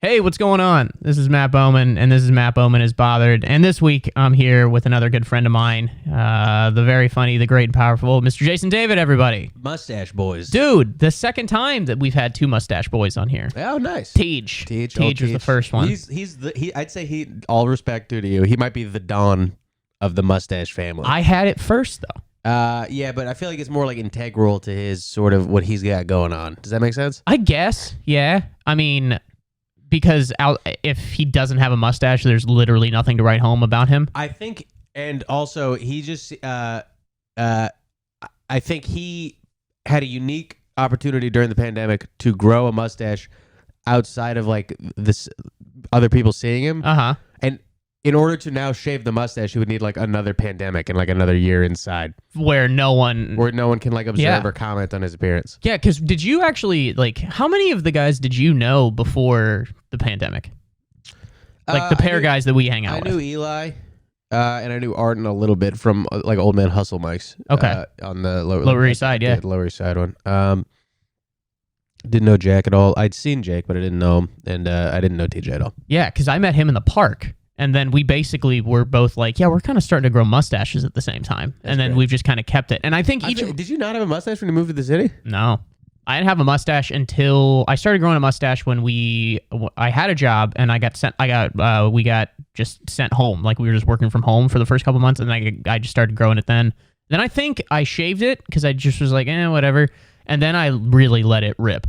Hey, what's going on? This is Matt Bowman, and this is Matt Bowman is Bothered. And this week, I'm here with another good friend of mine, the very funny, the great and powerful Mr. Jason David, everybody. Mustache Boys. Dude, the second time that we've had two Mustache Boys on here. Oh, nice. Tej was the first one. I'd say all respect due to you, he might be the Don of the Mustache family. I had it first, though. Yeah, but I feel like it's more like integral to his sort of what he's got going on. Does that make sense? I guess, yeah. I mean, because if he doesn't have a mustache, there's literally nothing to write home about him. I think, and also he just, I think he had a unique opportunity during the pandemic to grow a mustache outside of like this other people seeing him. Uh-huh. And in order to now shave the mustache, he would need like another pandemic and like another year inside where no one can like observe or comment on his appearance. Yeah, because did you actually, like, how many of the guys did you know before the pandemic? Like the pair guys that we hang out with. I knew Eli, and I knew Arden a little bit from like Old Man Hustle mics. Okay. On the Lower East Side, yeah. The Lower East Side one. Didn't know Jack at all. I'd seen Jake, but I didn't know him, and I didn't know TJ at all. Yeah, because I met him in the park. And then we basically were both like, yeah, we're kind of starting to grow mustaches at the same time. That's and then great. We've just kind of kept it. And I think Did you not have a mustache when you moved to the city? No. I didn't have a mustache until I started growing a mustache when I had a job and we got just sent home. Like we were just working from home for the first couple months, and I just started growing it then. Then I think I shaved it because I just was like, whatever. And then I really let it rip.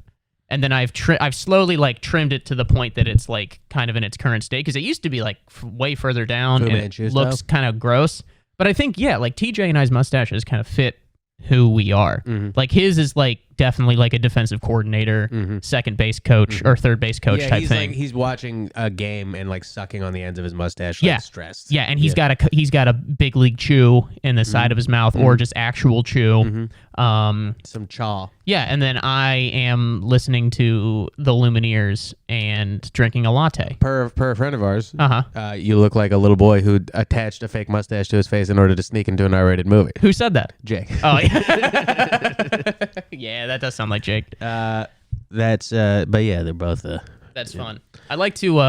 And then I've slowly like trimmed it to the point that it's like kind of in its current state, because it used to be like way further down and it looks kind of gross. But I think, yeah, like TJ and I's mustaches kind of fit who we are. Mm-hmm. Like his is like definitely like a defensive coordinator, second base coach or third base coach type thing. Like, he's watching a game and like sucking on the ends of his mustache, like stressed. Yeah, and he's got a big league chew in the side of his mouth, or just actual chew. Some chaw. Yeah, and then I am listening to the Lumineers and drinking a latte. Per a friend of ours, Uh-huh. You look like a little boy who attached a fake mustache to his face in order to sneak into an R-rated movie. Who said that? Jake. Oh, yeah. Yeah, that does sound like Jake. But yeah, they're both. That's fun. I like to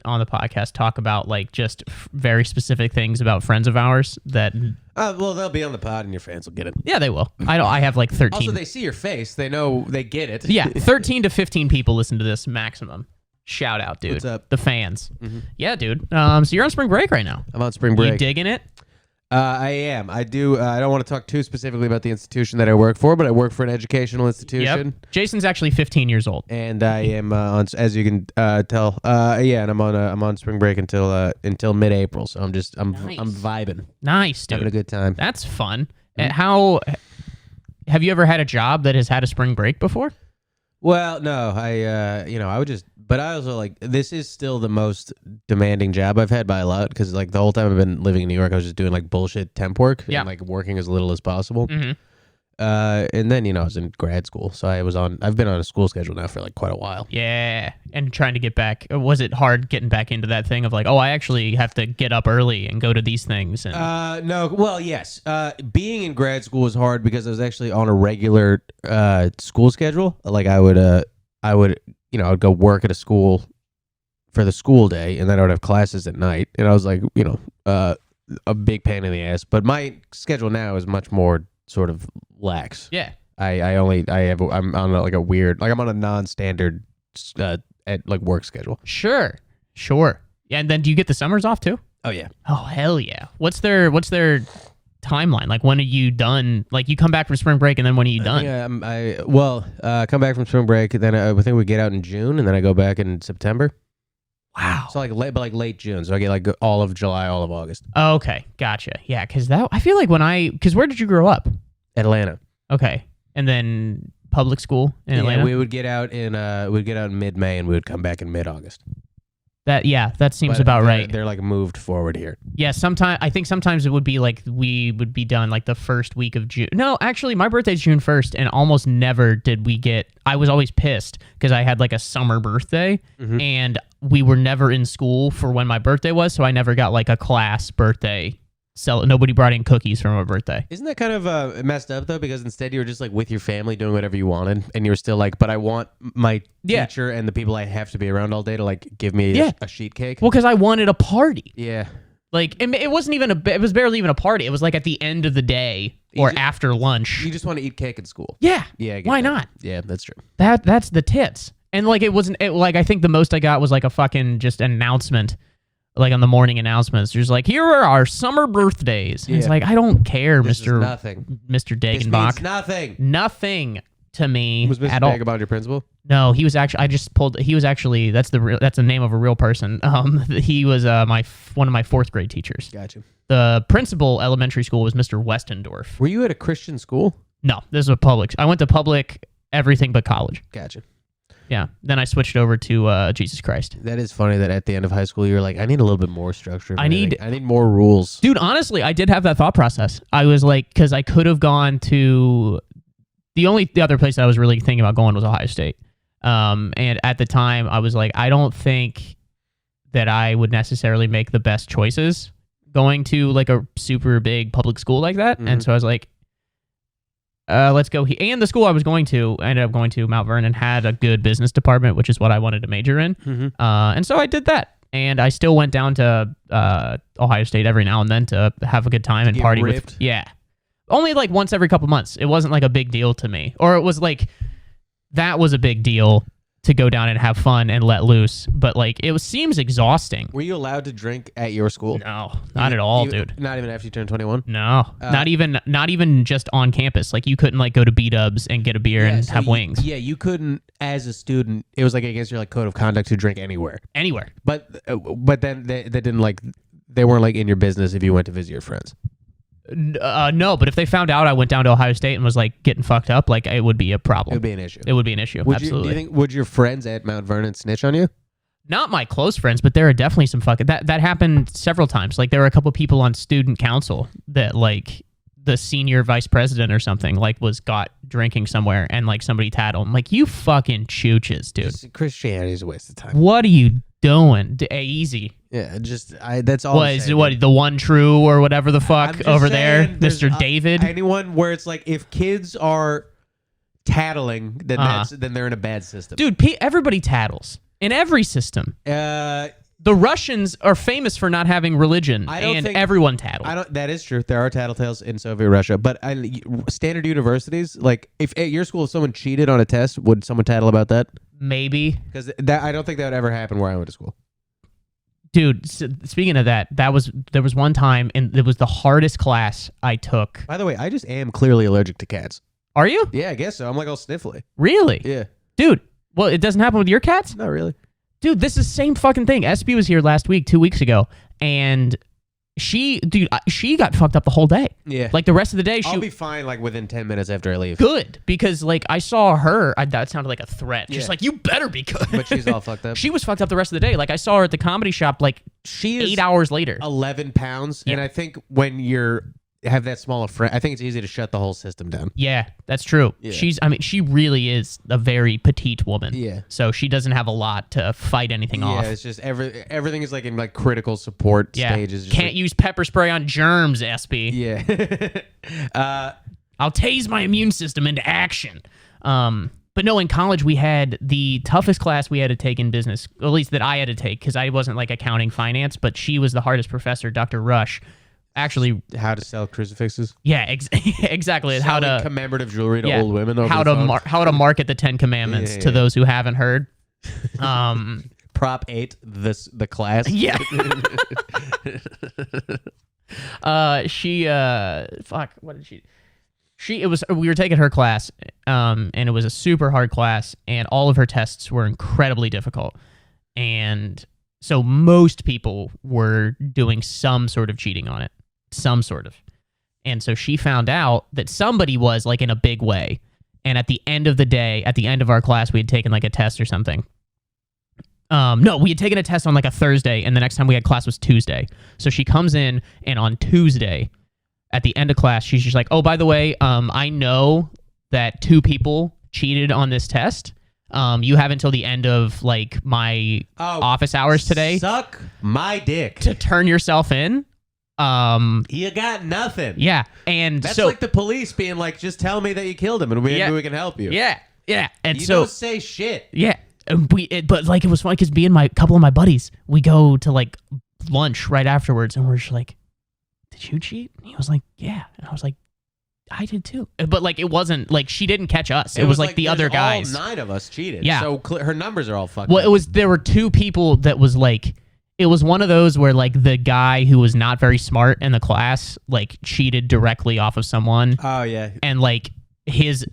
on the podcast talk about like just very specific things about friends of ours that. Well, they'll be on the pod and your fans will get it. Yeah, they will. I have like 13. Also, they see your face. They know. They get it. Yeah, 13 to 15 people listen to this maximum. Shout out, dude. What's up? The fans. Yeah, dude. So you're on spring break right now. I'm on spring break. You digging it? I am. I do. I don't want to talk too specifically about the institution that I work for, but I work for an educational institution. Yep. Jason's actually 15 years old, and I am on, as you can tell. Yeah, and I'm on spring break until mid-April. So I'm vibing. Nice, dude. Having a good time. That's fun. How have you ever had a job that has had a spring break before? Well, no. I would just. But I also like, this is still the most demanding job I've had by a lot, because like the whole time I've been living in New York, I was just doing like bullshit temp work and like working as little as possible. And then, I was in grad school, so I've been on a school schedule now for like quite a while. Yeah. And trying to get back, was it hard getting back into that thing of like, I actually have to get up early and go to these things? And no. Well, yes. Being in grad school was hard because I was actually on a regular school schedule. Like I would go work at a school for the school day, and then I would have classes at night. And I was like, a big pain in the ass. But my schedule now is much more sort of lax. Yeah. I'm on like a weird, like I'm on a non-standard work schedule. Sure. Yeah, and then do you get the summers off too? Oh yeah. Oh hell yeah. What's their timeline? Like, when are you done? Like, you come back from spring break, and then when are you done? I come back from spring break, then I think we get out in June, and then I go back in September. Wow. So late June. So I get like all of July, all of August. Oh, okay, gotcha. Yeah, because I feel like because where did you grow up? Atlanta. Okay, and then public school in Atlanta. We would get out in mid-May, and we would come back in mid-August. That seems about right. They're like moved forward here. Yeah, I think sometimes it would be like we would be done like the first week of June. No, actually, my birthday's June 1st, and almost never did we get. I was always pissed because I had like a summer birthday, and we were never in school for when my birthday was, so I never got like a class birthday Nobody brought in cookies for my birthday. Isn't that kind of messed up though? Because instead you were just like with your family doing whatever you wanted, and you were still like, but I want my teacher and the people I have to be around all day to like give me a sheet cake. Well, because I wanted a party. Yeah. Like it wasn't even it was barely even a party. It was like at the end of the day or after lunch. You just want to eat cake at school. Yeah. Yeah. Why not? Yeah, that's true. That's the tits. And like it wasn't like I think the most I got was like a fucking just announcement. Like on the morning announcements, there's like, here are our summer birthdays. And it's like, I don't care, Mr. Dagenbach. This means nothing. Nothing to me was Mr. at all. Dagenbach your principal? No, he was actually. That's the name of a real person. He was one of my fourth grade teachers. Gotcha. The principal elementary school was Mr. Westendorf. Were you at a Christian school? No, this was a public. I went to public everything but college. Gotcha. Yeah. Then I switched over to Jesus Christ. That is funny that at the end of high school, you're like, I need a little bit more structure. I need more rules. Dude, honestly, I did have that thought process. I was like, because I could have gone to the other place that I was really thinking about going was Ohio State. And at the time, I was like, I don't think that I would necessarily make the best choices going to like a super big public school like that. And so I was like, let's go. And the school I was going to, I ended up going to Mount Vernon, had a good business department, which is what I wanted to major in. And so I did that. And I still went down to Ohio State every now and then to have a good time and party with. Yeah. Only like once every couple months. It wasn't like a big deal to me. Or it was like, that was a big deal to go down and have fun and let loose. But like, seems exhausting. Were you allowed to drink at your school? No, not at all, dude. Not even after you turned 21? No, not even just on campus. Like you couldn't like go to B-dubs and get a beer and have wings. Yeah, you couldn't as a student. It was like against your like code of conduct to drink anywhere. But then they didn't like, they weren't like in your business if you went to visit your friends. No, but if they found out I went down to Ohio State and was like getting fucked up, like it would be a problem. It would be an issue. It would be an issue. Absolutely. Do you think would your friends at Mount Vernon snitch on you? Not my close friends, but there are definitely some fucking that happened several times. Like there were a couple people on student council that like the senior vice president or something like was got drinking somewhere and like somebody tattled him. Like you fucking chooches, dude. Christianity is a waste of time. What are you doing? Easy. Yeah, that's all. What is it? What the one true or whatever the fuck over there, Mr. David? Anyone where it's like if kids are tattling, then they're in a bad system. Dude, everybody tattles in every system. The Russians are famous for not having religion, and everyone tattles. That is true. There are tattletales in Soviet Russia, but standard universities, like if at your school if someone cheated on a test, would someone tattle about that? Maybe, because I don't think that would ever happen where I went to school. Dude, speaking of that, there was one time, and it was the hardest class I took. By the way, I just am clearly allergic to cats. Are you? Yeah, I guess so. I'm like all sniffly. Really? Yeah. Dude, well, it doesn't happen with your cats? Not really. Dude, this is the same fucking thing. SB was here 2 weeks ago, and she got fucked up the whole day. Yeah. Like the rest of the day, I'll be fine like within 10 minutes after I leave. Good, because like I saw her, that sounded like a threat. Just like, you better be good. But she's all fucked up. She was fucked up the rest of the day. Like I saw her at the comedy shop like she is 8 hours later. 11 pounds. Yeah. And I think when have that small a friend, I think it's easy to shut the whole system down. Yeah, that's true. Yeah. She really is a very petite woman. Yeah. So she doesn't have a lot to fight anything off. Yeah, it's just everything is like in like critical support stages. Can't use pepper spray on germs, SB. Yeah. I'll tase my immune system into action. But no, in college we had the toughest class we had to take in business, at least that I had to take, because I wasn't like accounting finance, but she was the hardest professor, Dr. Rush. Actually, how to sell crucifixes? Yeah, exactly. How to commemorative jewelry to old women. How to market the 10 Commandments to those who haven't heard. Prop 8, the class. Yeah. What did she? We were taking her class, and it was a super hard class, and all of her tests were incredibly difficult, and so most people were doing some sort of cheating on it. Some sort of. And so she found out that somebody was like in a big way. And at the end of the day, at the end of our class, we had taken like a test or something. No, we had taken a test on like a Thursday, and the next time we had class was Tuesday. So she comes in, and on Tuesday, at the end of class, she's just like, oh, by the way, I know that 2 people cheated on this test. You have until the end of like my office hours today. Suck my dick. To turn yourself in. You got nothing. Yeah, and That's so like the police being like, just tell me that you killed him and maybe we can help you. yeah, and You so don't say shit. yeah, and but like it was funny because me and my couple of my buddies, we go to like lunch right afterwards, and we're just like, "Did you cheat?" And he was like, "Yeah," and I was like, "I did too," but like it wasn't like she didn't catch us. It was like the other guys. All 9 of us cheated. Yeah. So her numbers are all fucked. Well, up. there were 2 people that was like. It was one of those where like the guy who was not very smart in the class like cheated directly off of someone, Oh yeah. and like his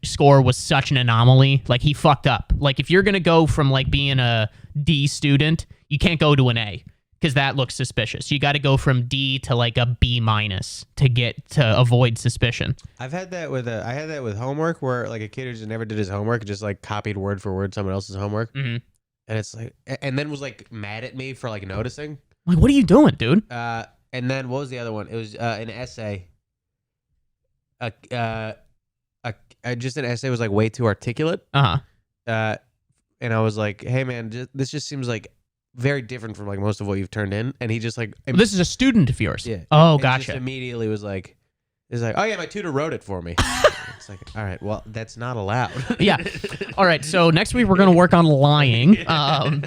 score was such an anomaly. Like he fucked up. Like if you're gonna go from like being a D student, you can't go to an A because that looks suspicious. You got to go from D to like a B minus to avoid suspicion. I had that with homework where like a kid who just never did his homework just like copied word for word someone else's homework. Mm-hmm. And it's like, and then was like mad at me for like noticing. Like, what are you doing, dude? And then what was the other one? It was an essay. Just an essay was like way too articulate. Uh-huh. And I was like, hey man, this just seems like very different from like most of what you've turned in. And he just like, Well, this is a student of yours. yeah. Oh, and gotcha. Just immediately was like, oh yeah, my tutor wrote it for me. It's like, all right, well, that's not allowed. Yeah. All right. So next week we're gonna work on lying,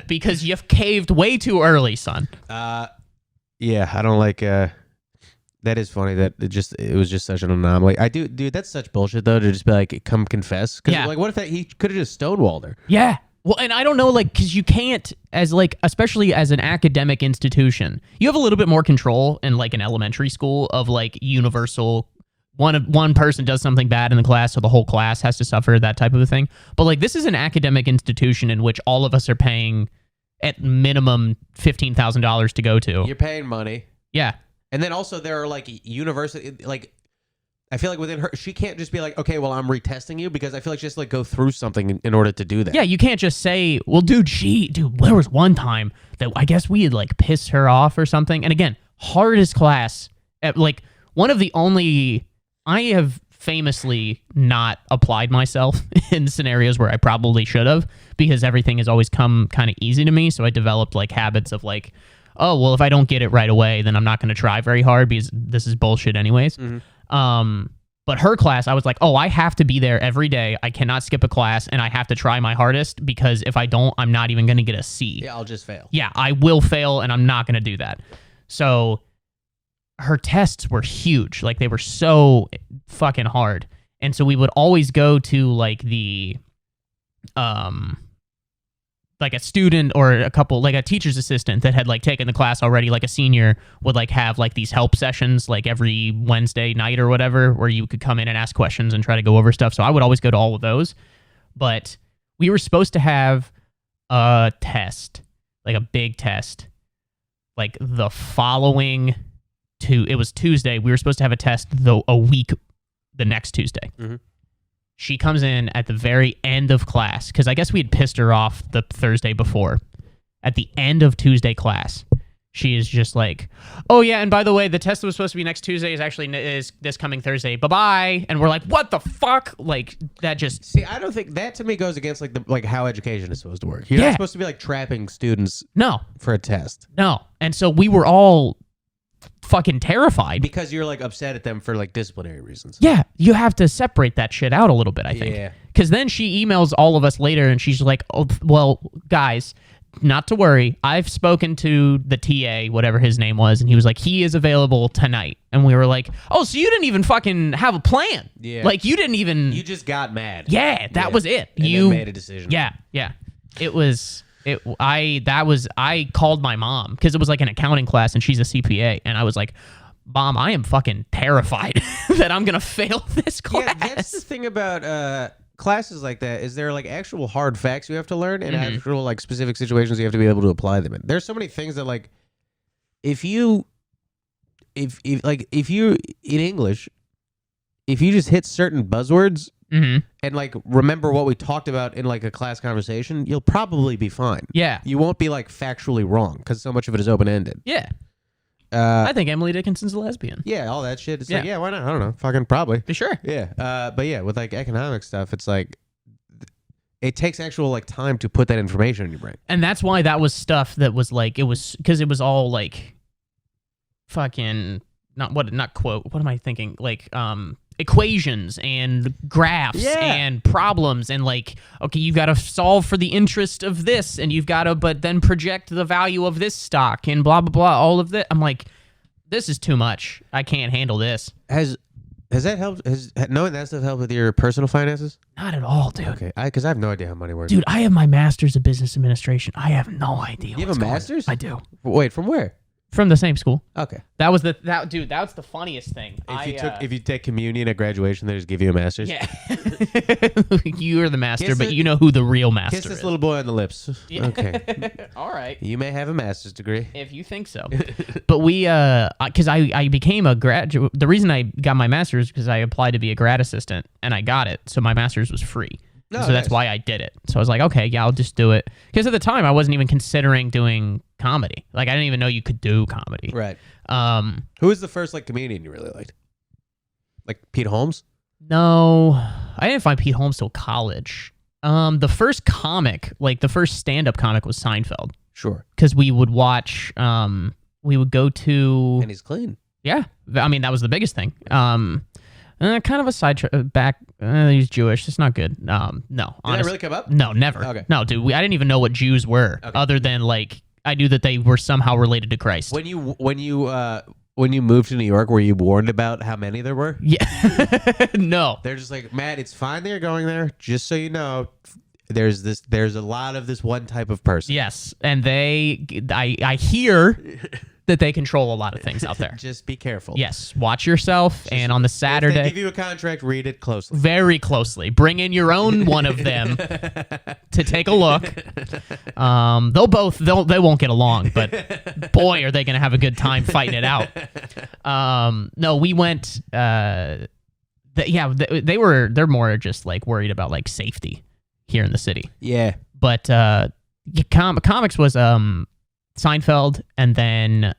because you've caved way too early, son. Yeah, I don't like. That is funny. That it was just such an anomaly. Dude. That's such bullshit though. To just be like, come confess. Because Yeah. like, what if he could have just stonewalled her? Yeah. Well, and I don't know, like, because you can't, as like, especially as an academic institution, you have a little bit more control in like an elementary school of like universal. One person does something bad in the class, so the whole class has to suffer, that type of a thing. But like, this is an academic institution in which all of us are paying at minimum $15,000 to go to. You're paying money, Yeah. and then also there are like university like. I feel like within her, she can't just be like, okay, well, I'm retesting you, because I feel like she has to like go through something in order to do that. Yeah, you can't just say, well, dude, there was one time that I guess we had like pissed her off or something. And again, hardest class, like one of the only, I have famously not applied myself in scenarios where I probably should have, because everything has always come kind of easy to me. So I developed like habits of like, oh, well, if I don't get it right away, then I'm not going to try very hard because this is bullshit anyways. Mm-hmm. But her class, I was like, oh, I have to be there every day. I cannot skip a class, and I have to try my hardest, because if I don't, I'm not even going to get a C. Yeah, I'll just fail. Yeah, I will fail, and I'm not going to do that. So her tests were huge. Like, they were so fucking hard. And so we would always go to like like a student or a couple, like a teacher's assistant that had like taken the class already, like a senior would like have like these help sessions like every Wednesday night or whatever, where you could come in and ask questions and try to go over stuff. So I would always go to all of those. But we were supposed to have a test, like a big test, like the following it was Tuesday. We were supposed to have a test a week the next Tuesday. Mm-hmm. She comes in at the very end of class, because I guess we had pissed her off the Thursday before. At the end of Tuesday class, she is just like, oh yeah, and by the way, the test that was supposed to be next Tuesday is this coming Thursday. Bye-bye. And we're like, what the fuck? Like, that just... See, I don't think that to me goes against like how education is supposed to work. You're not supposed to be like trapping students for a test. No. And so we were all fucking terrified. Because you're like upset at them for like disciplinary reasons. Yeah, you have to separate that shit out a little bit, I think. Yeah. Because then she emails all of us later, and she's like, oh, well, guys, not to worry. I've spoken to the TA, whatever his name was, and he was like, he is available tonight. And we were like, oh, so you didn't even fucking have a plan. Yeah. Like, you didn't even... You just got mad. Yeah, that was it. And you then made a decision. Yeah. It was... I called my mom, because it was like an accounting class and she's a CPA, and I was like, Mom, I am fucking terrified that I'm gonna fail this class. Yeah, that's the thing about classes like that, is there like actual hard facts you have to learn, and actual like specific situations you have to be able to apply them in. There's so many things that like if you in English, if you just hit certain buzzwords and like remember what we talked about in like a class conversation, you'll probably be fine. Yeah. You won't be like factually wrong, because so much of it is open-ended. Yeah. I think Emily Dickinson's a lesbian. Yeah, all that shit. It's like, yeah, why not? I don't know. Fucking probably. For sure. Yeah. But yeah, with like economic stuff, it's like it takes actual like time to put that information in your brain. And that's why that was stuff that was like, it was because it was all like fucking not quote. What am I thinking? Like equations and graphs and problems and like, okay, you've got to solve for the interest of this and you've got to but then project the value of this stock and blah blah blah, all of that. I'm like, this is too much. I can't handle this. Has that helped? Has knowing that stuff helped with your personal finances? Not at all, dude. Okay, because I have no idea how money works. Dude, I have my master's of business administration. I have no idea. You have a master's? I do. Wait, from where? From the same school. Okay. That was dude, that was the funniest thing. If you take communion at graduation, they just give you a master's. Yeah. You are the master, but you know who the real master is. Kiss this little boy on the lips. Yeah. Okay. All right. You may have a master's degree. If you think so. But because I became a graduate, the reason I got my master's is because I applied to be a grad assistant and I got it. So my master's was free. Oh, so that's why I did it. So I was like, okay, yeah, I'll just do it. Because at the time, I wasn't even considering doing comedy. Like, I didn't even know you could do comedy. Right. Who was the first like comedian you really liked? Like Pete Holmes? No, I didn't find Pete Holmes till college. The first comic, like the first stand-up comic, was Seinfeld. Sure. Because we would watch. We would go to. And he's clean. Yeah, I mean that was the biggest thing. Kind of a side back. He's Jewish. It's not good. No, Did that really come up? No, never. Okay. No, dude. I didn't even know what Jews were, other than like I knew that they were somehow related to Christ. When you moved to New York, were you warned about how many there were? Yeah. No. They're just like, Matt, it's fine that you're going there. Just so you know, there's a lot of this one type of person. Yes, and I hear that they control a lot of things out there. Just be careful. Yes, watch yourself. And on the Saturday, if they give you a contract, read it closely. Very closely. Bring in your own one of them to take a look. They won't get along, but boy, are they going to have a good time fighting it out. No, we went. They're more just like worried about like safety here in the city. Yeah, but comics was Seinfeld, and then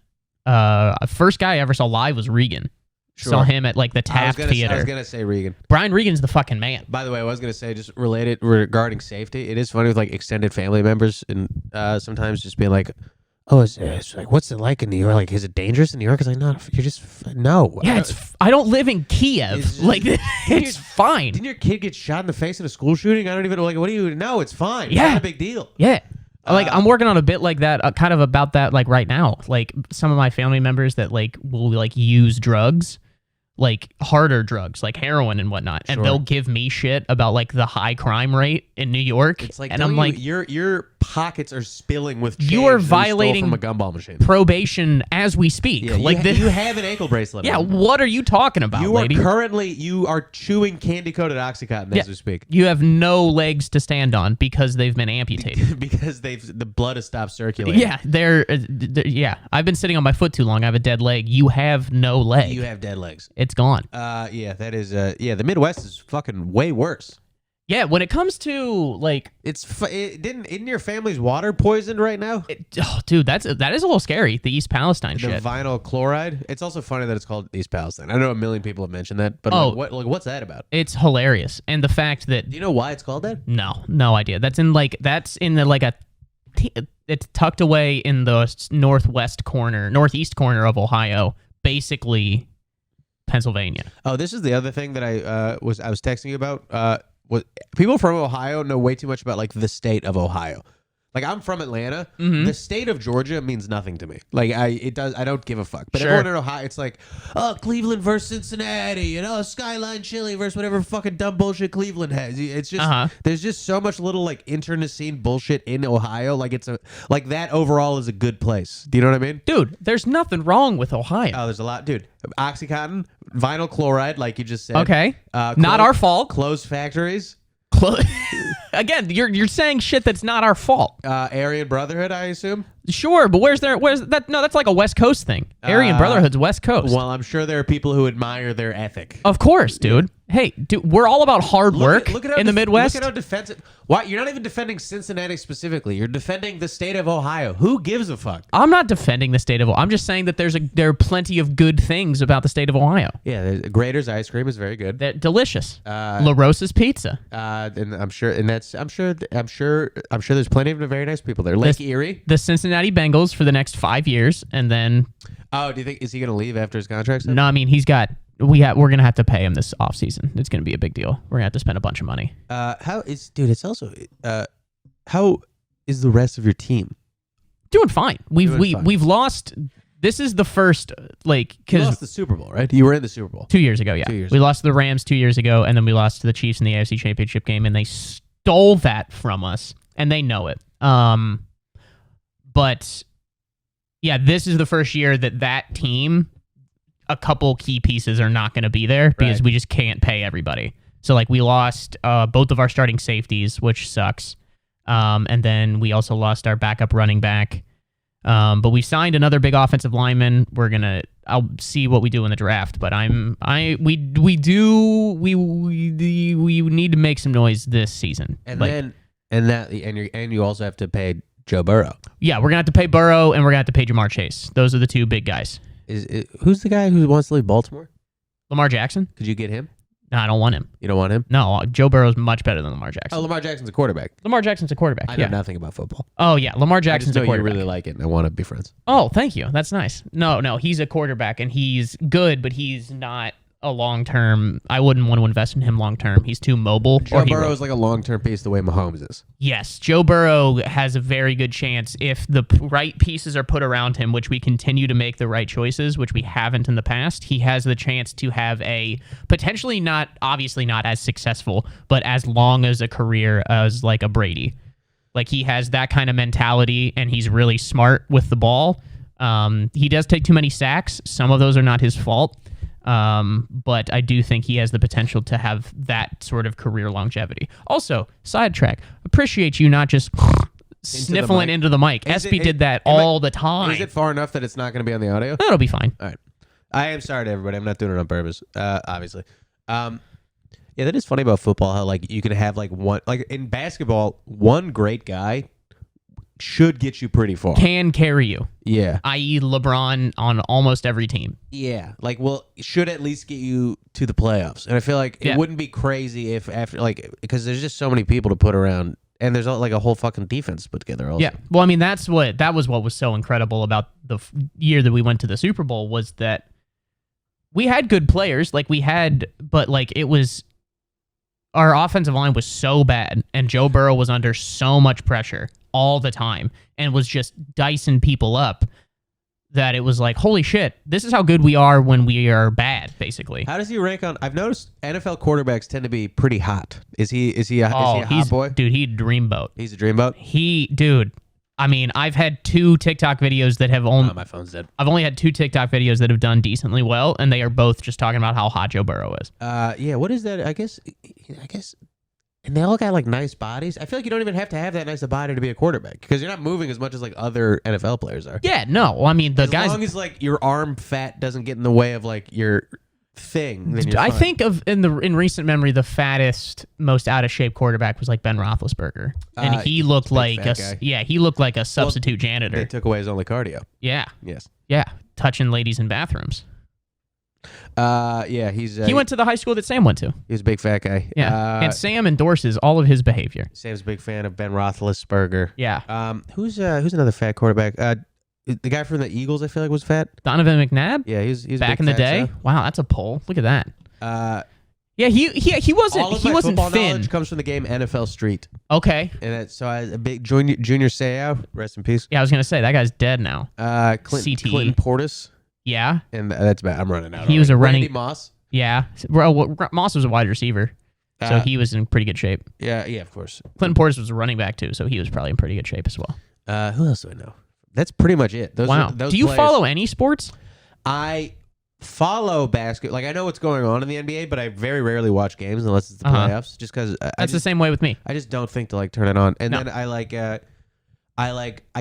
first guy I ever saw live was Regan. Sure. Saw him at like the Taft Theater. I was gonna say Regan. Brian Regan's the fucking man. By the way, I was gonna say just related regarding safety. It is funny with like extended family members and sometimes just being like, "Oh, it's like what's it like in New York? Like, is it dangerous in New York?" It's like, no, you're just no. Yeah, I don't live in Kiev. Just, like, it's fine. Didn't your kid get shot in the face in a school shooting? I don't even like. What do you? No, it's fine. Yeah, it's not a big deal. Yeah. Like, I'm working on a bit like that, kind of about that, like, right now. Like, some of my family members that, like, will, like, use drugs, like, harder drugs, like heroin and whatnot, and they'll give me shit about, like, the high crime rate in New York. It's like, and I'm like, your pockets are spilling with change you are violating from a gumball machine. Probation as we speak. Yeah, like you have an ankle bracelet. Yeah, what are you talking about, lady? You are chewing candy-coated Oxycontin as we speak. You have no legs to stand on because they've been amputated. Because the blood has stopped circulating. Yeah, yeah. I've been sitting on my foot too long. I have a dead leg. You have no leg. You have dead legs. It's gone. Yeah, that is. The Midwest is fucking way worse. Yeah, when it comes to like, isn't your family's water poisoned right now? Dude, that is a little scary. The East Palestine shit. The vinyl chloride. It's also funny that it's called East Palestine. I know a million people have mentioned that, but what's that about? It's hilarious, and the fact that do you know why it's called that? No idea. It's tucked away in the northeast corner of Ohio, basically Pennsylvania. Oh, this is the other thing that I was texting you about. People from Ohio know way too much about like the state of Ohio. Like I'm from Atlanta. Mm-hmm. The state of Georgia means nothing to me. Like I don't give a fuck. But everyone in Ohio, it's like, oh, Cleveland versus Cincinnati, Skyline Chili versus whatever fucking dumb bullshit Cleveland has. It's just there's just so much little like internecine bullshit in Ohio. Like like that overall is a good place. Do you know what I mean? Dude, there's nothing wrong with Ohio. Oh, there's a lot, dude. Oxycontin, vinyl chloride, like you just said. Okay. Not our fault. Closed factories. Again, you're saying shit that's not our fault. Aryan Brotherhood, I assume. Sure, but where's that? No, that's like a West Coast thing. Aryan Brotherhood's West Coast. Well, I'm sure there are people who admire their ethic. Of course, dude. Hey, dude, we're all about hard work in the Midwest. Look at how defensive. Why you're not even defending Cincinnati specifically? You're defending the state of Ohio. Who gives a fuck? I'm not defending the state of Ohio. I'm just saying that there are plenty of good things about the state of Ohio. Yeah, Grater's ice cream is very good. They're delicious. La Rosa's pizza. And I'm sure there's plenty of very nice people there. Lake Erie. The Cincinnati Bengals for the next 5 years, and then. Oh, do you think is he going to leave after his contract's up? No, I mean we're gonna have to pay him this offseason. It's gonna be a big deal. We're gonna have to spend a bunch of money. How is the rest of your team? Doing fine. We've lost. This is the first you lost the Super Bowl, right? You were in the Super Bowl 2 years ago. Yeah, we lost to the Rams 2 years ago, and then we lost to the Chiefs in the AFC Championship game, and they stole that from us, and they know it. But yeah, this is the first year that team. A couple key pieces are not going to be there because we just can't pay everybody. So like we lost both of our starting safeties, which sucks. And then we also lost our backup running back. But we signed another big offensive lineman. I'll see what we do in the draft, but we need to make some noise this season. And you also have to pay Joe Burrow. Yeah, we're going to have to pay Burrow and we're going to have to pay Jamar Chase. Those are the two big guys. Who's the guy who wants to leave Baltimore? Lamar Jackson. Could you get him? No, I don't want him. You don't want him? No, Joe Burrow's much better than Lamar Jackson. Oh, Lamar Jackson's a quarterback. Lamar Jackson's a quarterback. I know nothing about football. Oh yeah, Lamar Jackson's a quarterback. You really like it, and I want to be friends. Oh, thank you. That's nice. No, he's a quarterback, and he's good, but he's not a long-term. I wouldn't want to invest in him long-term. He's too mobile. Joe Burrow is like a long-term piece the way Mahomes is. Yes, Joe Burrow has a very good chance if the right pieces are put around him, which we continue to make the right choices, which we haven't in the past. He has the chance to have a potentially obviously not as successful, but as long as a career as like a Brady. Like he has that kind of mentality, and he's really smart with the ball. He does take too many sacks. Some of those are not his fault. But I do think he has the potential to have that sort of career longevity. Also, sidetrack. Appreciate you not just sniffling into the mic. SB did that all the time. Is it far enough that it's not going to be on the audio? That'll be fine. All right. I am sorry to everybody. I'm not doing it on purpose. Obviously. Yeah, that is funny about football. How like you can have like one, like in basketball, one great guy should get you pretty far. Can carry you. Yeah. I.e. LeBron on almost every team. Yeah. Like, well, should at least get you to the playoffs. And I feel like it wouldn't be crazy if after, like, because there's just so many people to put around, and there's like a whole fucking defense put together also. Yeah. Well, I mean, that was what was so incredible about the year that we went to the Super Bowl was that we had good players. Like, but like, it was, our offensive line was so bad, and Joe Burrow was under so much pressure all the time and was just dicing people up that it was like, holy shit, this is how good we are when we are bad, basically. How does he rank on? I've noticed NFL quarterbacks tend to be pretty hot. Is he a hot boy? Dude, he's a dreamboat. He's a dreamboat? Dude, I mean, I've had 2 TikTok videos that have only... Oh, my phone's dead. I've only had 2 TikTok videos that have done decently well, and they are both just talking about how hot Joe Burrow is. Yeah, what is that? I guess... And they all got like nice bodies. I feel like you don't even have to have that nice a body to be a quarterback because you're not moving as much as like other NFL players are. Yeah, no. Well, I mean, as long as like your arm fat doesn't get in the way of like your thing, then you're I fine. think of in recent memory, the fattest, most out of shape quarterback was like Ben Roethlisberger, and he looked like he looked like a substitute janitor. They took away his only cardio. Yeah. Yes. Yeah, touching ladies in bathrooms. Yeah, he went to the high school that Sam went to. He was a big fat guy. Yeah, and Sam endorses all of his behavior. Sam's a big fan of Ben Roethlisberger. Yeah. Who's another fat quarterback? The guy from the Eagles, I feel like was fat. Donovan McNabb. Yeah, he's back in the day. So. Wow, that's a pull. Look at that. Yeah, he wasn't. All of he my wasn't football thin. knowledge comes from the game NFL Street. Okay. And so I a big Junior Seau, rest in peace. Yeah, I was gonna say that guy's dead now. Clinton Portis. Yeah. And that's bad. I'm running out. He was a running. Randy Moss. Yeah. Well, Moss was a wide receiver, so he was in pretty good shape. Yeah, of course. Clinton Portis was a running back too, so he was probably in pretty good shape as well. Who else do I know? That's pretty much it. Wow. Do you follow any sports? I follow basketball. Like I know what's going on in the NBA, but I very rarely watch games unless it's the playoffs. Just because that's the same way with me. I just don't think to like turn it on. And then I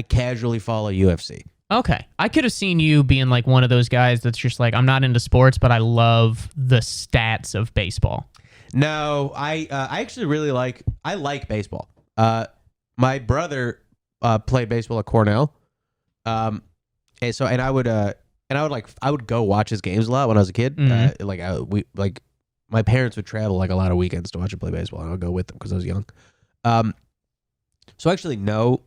casually follow UFC. Okay. I could have seen you being like one of those guys that's just like, I'm not into sports, but I love the stats of baseball. No, I actually really like baseball. My brother played baseball at Cornell, and I would go watch his games a lot when I was a kid. Mhm. My parents would travel like a lot of weekends to watch him play baseball, and I would go with them because I was young. So I actually know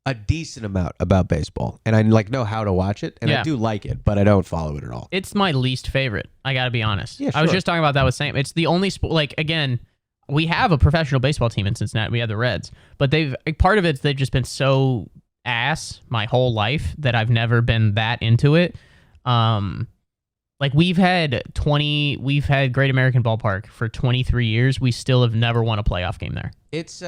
a decent amount about baseball, and I know how to watch it, and I do like it, but I don't follow it at all. It's my least favorite. I got to be honest. Yeah, I was sure. just talking about that with Sam. It's the only sport. Like again, we have a professional baseball team in Cincinnati. We have the Reds, but part of it's they've just been so ass my whole life that I've never been that into it. Like we've had Great American Ballpark for 23 years. We still have never won a playoff game there. It's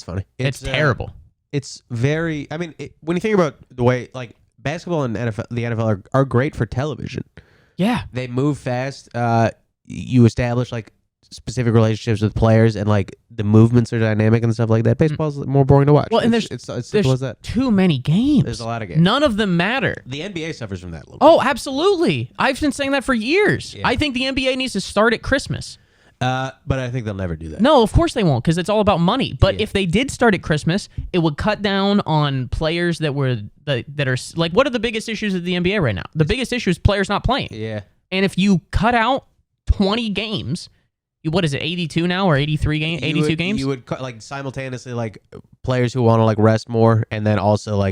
funny. It's terrible. It's very. I mean, when you think about the way basketball and the NFL are great for television. Yeah, they move fast. You establish specific relationships with players, and the movements are dynamic and stuff like that. Baseball's more boring to watch. Well, and it's simple as that. Too many games. There's a lot of games. None of them matter. The NBA suffers from that a little Oh, absolutely. I've been saying that for years. Yeah. I think the NBA needs to start at Christmas. But I think they'll never do that. No, of course they won't, because it's all about money. But Yeah. if they did start at Christmas, it would cut down on players that are like, what are the biggest issues of the NBA right now? The biggest issue is players not playing. Yeah. And if you cut out 20 games, what is it, 82 now or 83 games? 82 games? You would cut simultaneously players who want to rest more, and then also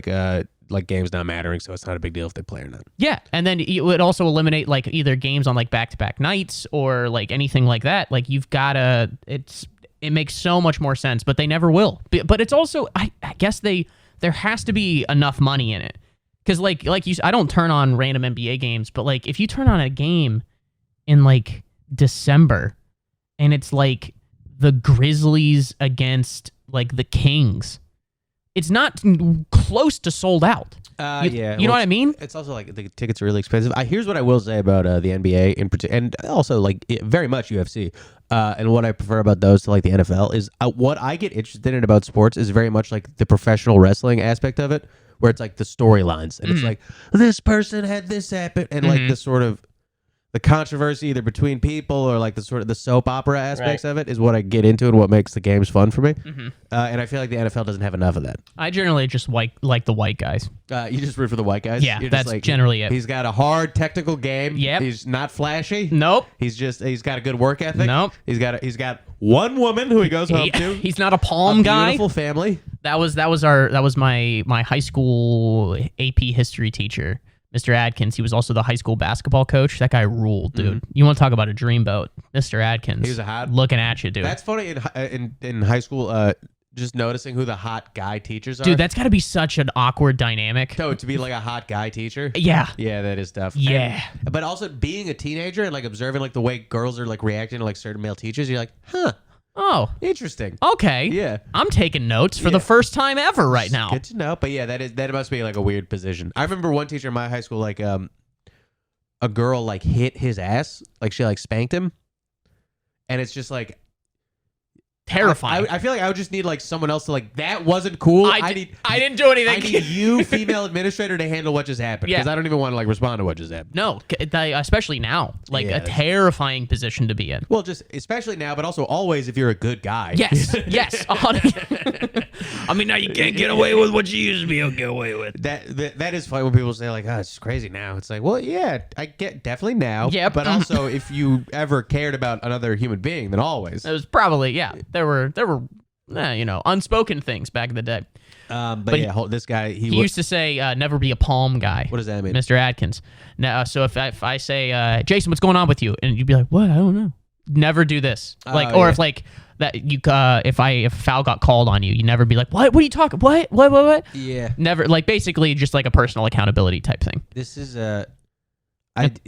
games not mattering, so it's not a big deal if they play or not. Yeah, and then it would also eliminate either games on back-to-back nights or anything like that. You've gotta, it makes so much more sense, but they never will. But it's also, I guess there has to be enough money in it, because I don't turn on random NBA games, but if you turn on a game in December, and it's the Grizzlies against the Kings, it's not close to sold out. You know what I mean? It's also the tickets are really expensive. Here's what I will say about the NBA in particular, and also very much UFC. And what I prefer about those to the NFL is what I get interested in about sports is very much the professional wrestling aspect of it, where it's the storylines, and it's this person had this happen, and the sort of the controversy either between people or the sort of the soap opera aspects of it is what I get into and what makes the games fun for me. Mm-hmm. And I feel like the NFL doesn't have enough of that. I generally just like the white guys. You just root for the white guys? Yeah, You're that's just generally it. He's got a hard technical game. Yep. He's not flashy. Nope. He's got a good work ethic. Nope. He's got one woman who he goes home to. He's not a palm guy. Beautiful family. That was my high school AP history teacher, Mr. Adkins. He was also the high school basketball coach. That guy ruled, dude. Mm-hmm. You want to talk about a dreamboat, Mr. Adkins? He was a hot looking at you, dude. That's funny in high school. Just noticing who the hot guy teachers are. Dude, that's got to be such an awkward dynamic. So to be a hot guy teacher. Yeah. Yeah, that is tough. Yeah. But also being a teenager and observing the way girls are reacting to certain male teachers, you're huh. Oh, interesting. Okay. Yeah. I'm taking notes for the first time ever right now. Good to know. But yeah, that must be a weird position. I remember one teacher in my high school, a girl hit his ass, she spanked him, and it's just terrifying. I feel I would just need someone else to that wasn't cool. I didn't do anything. I need you, female administrator, to handle what just happened, because I don't even want to respond to what just happened. No, especially now, a terrifying position to be in. Well, just especially now, but also always if you're a good guy. Yes, yes. I mean, now you can't get away with what you used to be able to get away with. That is funny when people say it's crazy now. It's well, yeah, I get definitely now. Yeah, but also if you ever cared about another human being, then always. It was probably There were unspoken things back in the day. But yeah, this guy he used to say never be a palm guy. What does that mean, Mr. Adkins? Now, so if I say Jason, what's going on with you, and you'd be like, what? I don't know. Never do this. If that you if foul got called on you, you never be like, what are you talking, what? Yeah, never, basically just a personal accountability type thing. This is do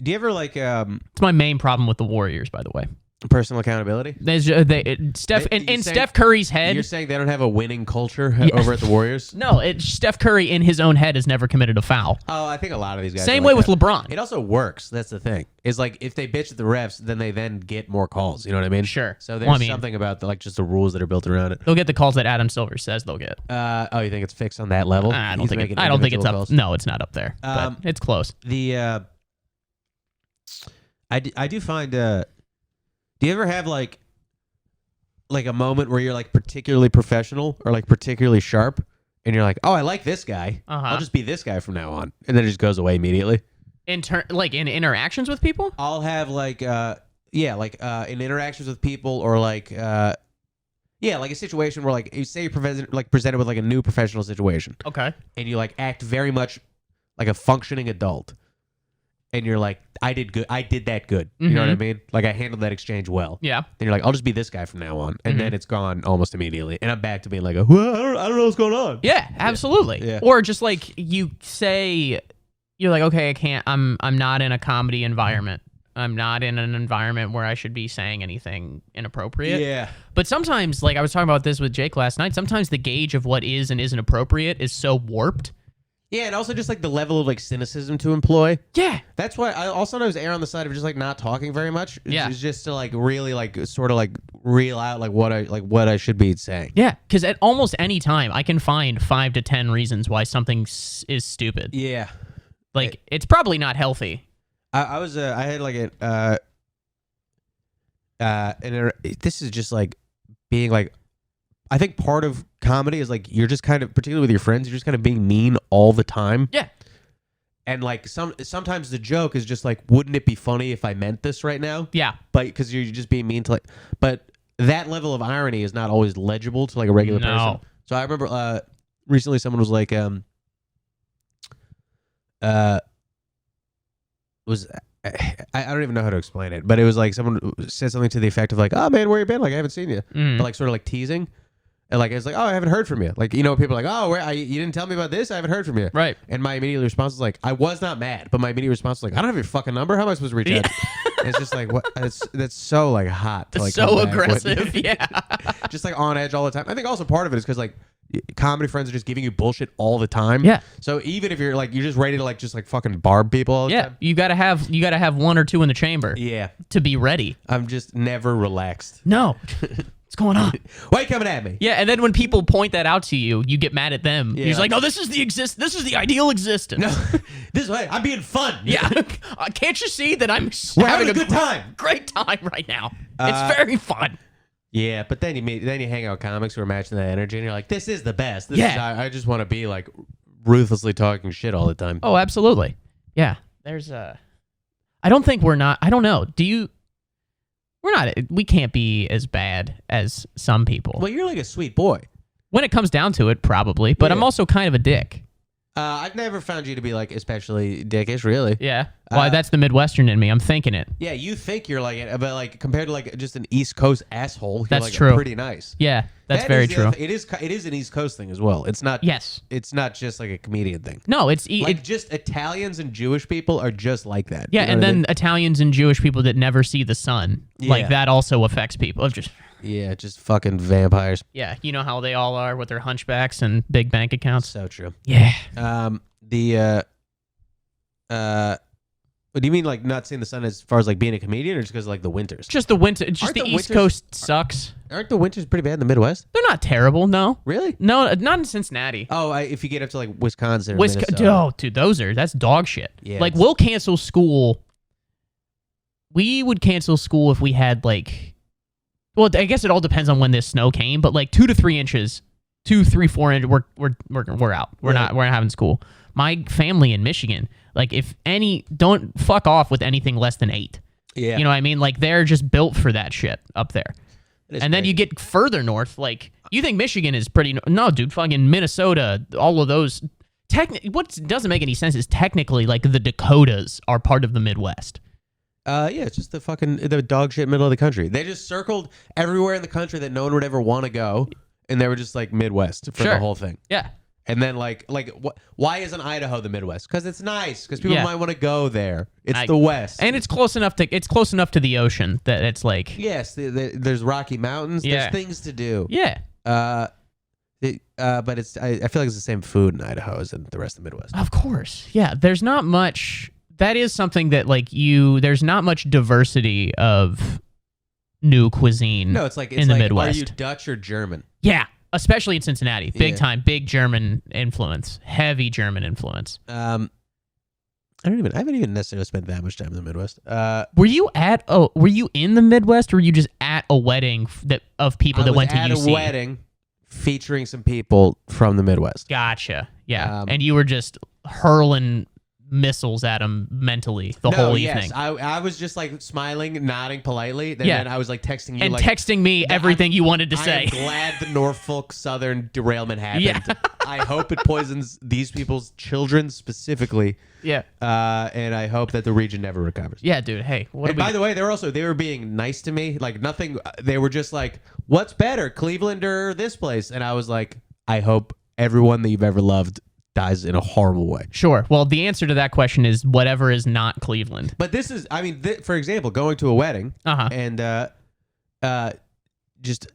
you ever it's my main problem with the Warriors, by the way. Personal accountability. Steph Curry's head. You're saying they don't have a winning culture over at the Warriors? No, Steph Curry in his own head has never committed a foul. Oh, I think a lot of these guys. Same are way like with that. LeBron. It also works. That's the thing. Is like if they bitch at the refs, then they get more calls. You know what I mean? Sure. So there's something about just the rules that are built around it. They'll get the calls that Adam Silver says they'll get. Oh, you think it's fixed on that level? I don't think it's up. Calls? No, it's not up there. But it's close. I do find. Do you ever have like a moment where you're like particularly professional or like particularly sharp, and you're like, oh, I like this guy. I'll just be this guy from now on, and then it just goes away immediately. In interactions with people, I'll have in interactions with people or like a situation where like you say you're presented with like a new professional situation. Okay. And you like act very much like a functioning adult. And you're like, I did good. I did that good. You know what I mean? Like I handled that exchange well. Yeah. And you're like, I'll just be this guy from now on. And then it's gone almost immediately. And I'm back to being like, well, I don't know what's going on. Yeah, absolutely. Yeah. Or just like you say, you're like, okay, I can't. I'm not in a comedy environment. I'm not in an environment where I should be saying anything inappropriate. Yeah. But sometimes, like I was talking about this with Jake last night, sometimes the gauge of what is and isn't appropriate is so warped. Yeah, and also just like the level of like cynicism to employ. Yeah. That's why I also sometimes err on the side of just like not talking very much. Yeah. It's just to like really like sort of like reel out like what I should be saying. Yeah, because at almost any time I can find 5 to 10 reasons why something is stupid. Yeah. Like it's probably not healthy. I had like this is just like being like, I think part of comedy is like you're just kind of, particularly with your friends, you're just kind of being mean all the time. Yeah. And like sometimes the joke is just like, wouldn't it be funny if I meant this right now? Yeah. But because you're just being mean to like, but that level of irony is not always legible to like a regular person. So I remember recently someone was like, I don't even know how to explain it, but it was like someone said something to the effect of like, oh man, where you been? Like I haven't seen you. But like sort of like teasing. And like it's like, oh, I haven't heard from you. Like, you know, people are like, oh, you didn't tell me about this. I haven't heard from you. Right. And my immediate response was like, I was not mad, but my immediate response was like, I don't have your fucking number. How am I supposed to reach out? And it's just like, what? That's so like hot. To, like, so aggressive. Yeah. Just like on edge all the time. I think also part of it is because like comedy friends are just giving you bullshit all the time. Yeah. So even if you're like, you're just ready to like just like fucking barb people all the time. You gotta have 1 or 2 in the chamber. Yeah. To be ready. I'm just never relaxed. No. What's going on? Why are you coming at me? Yeah, and then when people point that out to you, you get mad at them. Yeah. You're like, no, this is the ideal existence. No, this is I'm being fun. Yeah. Can't you see that we're having a good time? Great time right now. It's very fun. Yeah, but then you hang out with comics who are matching that energy, and you're like, this is the best. I just want to be like ruthlessly talking shit all the time. Oh, absolutely. Yeah. There's I don't think we're not. I don't know. We can't be as bad as some people. Well, you're like a sweet boy. When it comes down to it, probably. But I'm also kind of a dick. I've never found you to be like especially dickish, really. Yeah. Well, that's the Midwestern in me. I'm thinking it. Yeah, you think you're like it, but like compared to like just an East Coast asshole, you're that's like true. Pretty nice. Yeah, that's very true. It is an East Coast thing as well. It's not. Yes. It's not just like a comedian thing. No, it's just Italians and Jewish people are just like that. Yeah, you know and then I mean? Italians and Jewish people that never see the sun, like that also affects people. Just fucking vampires. Yeah, you know how they all are with their hunchbacks and big bank accounts. So true. Yeah. What do you mean, like not seeing the sun as far as like being a comedian, or just because of, like the winters? Just the winter. Just the East Coast sucks. Aren't the winters pretty bad in the Midwest? They're not terrible. No. Really? No, not in Cincinnati. Oh, if you get up to like Wisconsin, or Minnesota. Oh, dude, that's dog shit. Yeah, like we'll cancel school. We would cancel school if we had like. Well, I guess it all depends on when this snow came, but like 2 to 3 inches, 2, 3, 4 inches, we're out. We're not having school. My family in Michigan, like don't fuck off with anything less than 8. Yeah. You know what I mean? Like they're just built for that shit up there. And then you get further north, like you think Michigan is pretty, no dude, fucking Minnesota, all of those. What doesn't make any sense is technically like the Dakotas are part of the Midwest. Yeah, it's just the dog shit middle of the country. They just circled everywhere in the country that no one would ever want to go, and they were just like Midwest for the whole thing. Yeah. And then why isn't Idaho the Midwest? Because it's nice. Because people might want to go there. It's the West, and it's close enough to the ocean that it's like yes. There's Rocky Mountains. There's things to do. Yeah. But it's I feel like it's the same food in Idaho as in the rest of the Midwest. Of course, yeah. There's not much. That is something that there's not much diversity of new cuisine. No, it's in the Midwest. Are you Dutch or German? Yeah. Especially in Cincinnati, big time, big German influence, heavy German influence. I haven't even necessarily spent that much time in the Midwest. Were you in the Midwest, or were you just at a wedding of people that went to UC? I was at a wedding featuring some people from the Midwest. Gotcha. Yeah, and you were just hurling missiles at them mentally the whole evening. I was just like smiling, nodding politely. Then I was like texting you and texting me everything you wanted to say. I'm glad the Norfolk Southern derailment happened. Yeah. I hope it poisons these people's children specifically. Yeah. And I hope that the region never recovers. Yeah, dude. Hey. By the way, they were being nice to me. Like nothing. They were just like, "What's better, Cleveland or this place?" And I was like, "I hope everyone that you've ever loved dies in a horrible way." Sure. Well, the answer to that question is whatever is not Cleveland. But this is, for example, going to a wedding and just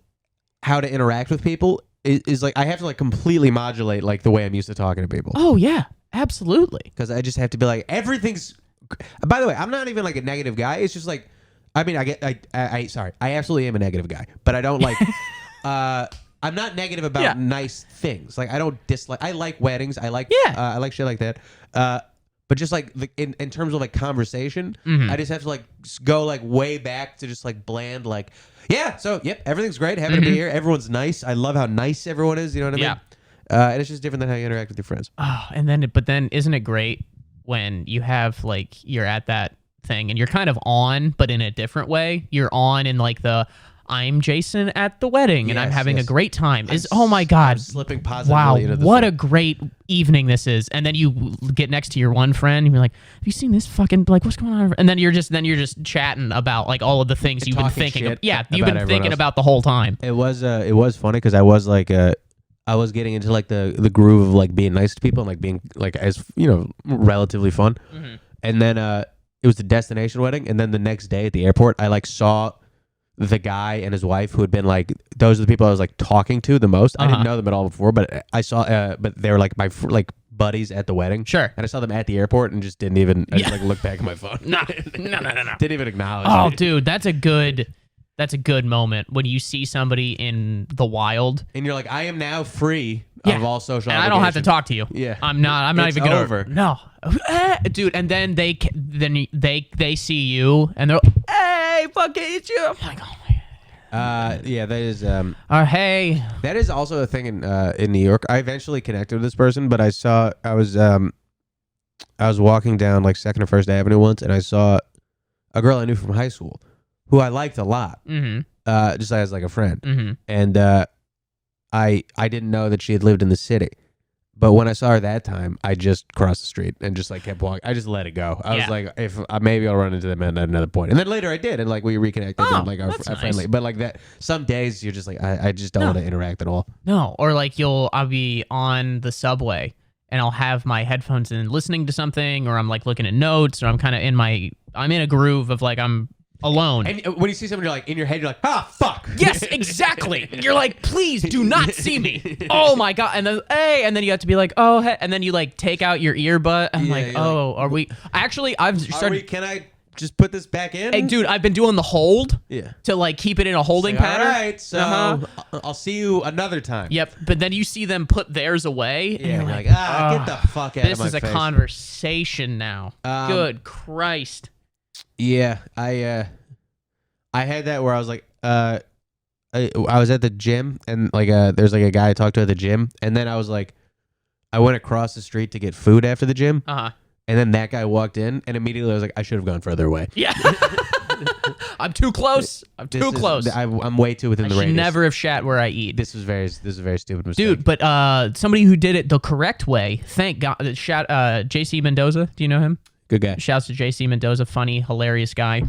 how to interact with people is like I have to like completely modulate like the way I'm used to talking to people. Oh yeah, absolutely. Because I just have to be like everything's. By the way, I'm not even like a negative guy. It's just like, I absolutely am a negative guy, but I don't like. I'm not negative about nice things. Like I don't dislike. I like weddings. I like shit like that. But just like in terms of like conversation, I just have to like go like way back to just like bland like everything's great. Happy to be here. Everyone's nice. I love how nice everyone is. You know what I mean? And it's just different than how you interact with your friends. Oh, but then isn't it great when you have like you're at that thing and you're kind of on, but in a different way. You're on in like the I'm Jason at the wedding and I'm having a great time. Oh my God. I'm slipping positively into the what a great evening this is. And then you get next to your one friend and you're like, have you seen this fucking, like, what's going on? And then you're just chatting about like all of the things you've been thinking of. Yeah, you've been thinking about the whole time. It was funny because I was like, I was getting into like the groove of like being nice to people and like being like, as you know, relatively fun. And then it was the destination wedding. And then the next day at the airport, I like saw the guy and his wife who had been like, those are the people I was like talking to the most. I didn't know them at all before, but I saw, but they were like my buddies at the wedding. Sure. And I saw them at the airport and just didn't even I just like look back at my phone. No. Didn't even acknowledge. Oh, it. Dude, that's a good moment when you see somebody in the wild and you're like, I am now free of all social. And I don't have to talk to you. Yeah. I'm not even gonna. Over. No. Dude, and then they see you and they're hey, fucking it's you. I'm like, oh my God. That is hey. That is also a thing in New York. I eventually connected with this person, but I was walking down like 2nd or 1st Avenue once and I saw a girl I knew from high school who I liked a lot. Just as like a friend. And I didn't know that she had lived in the city. But when I saw her that time, I just crossed the street and just like kept walking. I just let it go. I was like, if maybe I'll run into them at another point. And then later I did, and like we reconnected and like our friendly. But like that, some days you're just like, I just don't want to interact at all. No, or like I'll be on the subway and I'll have my headphones in listening to something, or I'm like looking at notes, or I'm kind of I'm in a groove of like I'm alone. And when you see somebody, you're like in your head, you're like, fuck. Yes, exactly. You're like, please do not see me. Oh my God. And then, hey, and then you have to be like, oh, hey. And then you like take out your earbud. I'm like, oh, are we? Actually, I've started. Can I just put this back in? Hey, dude, I've been doing the hold. Yeah. To like keep it in a holding pattern. All right, so I'll see you another time. Yep. But then you see them put theirs away. And you're like, get the fuck out of my face. This is a conversation now. Good Christ. Yeah, I had that where I was like, I was at the gym and like there's like a guy I talked to at the gym, and then I was like, I went across the street to get food after the gym, and then that guy walked in, and immediately I was like, I should have gone further away. Yeah, I'm too close. I'm way too within the radius. Never have shat where I eat. This is a very stupid mistake, dude. But somebody who did it the correct way. Thank God. JC Mendoza. Do you know him? Good guy. Shouts to JC Mendoza, funny, hilarious guy.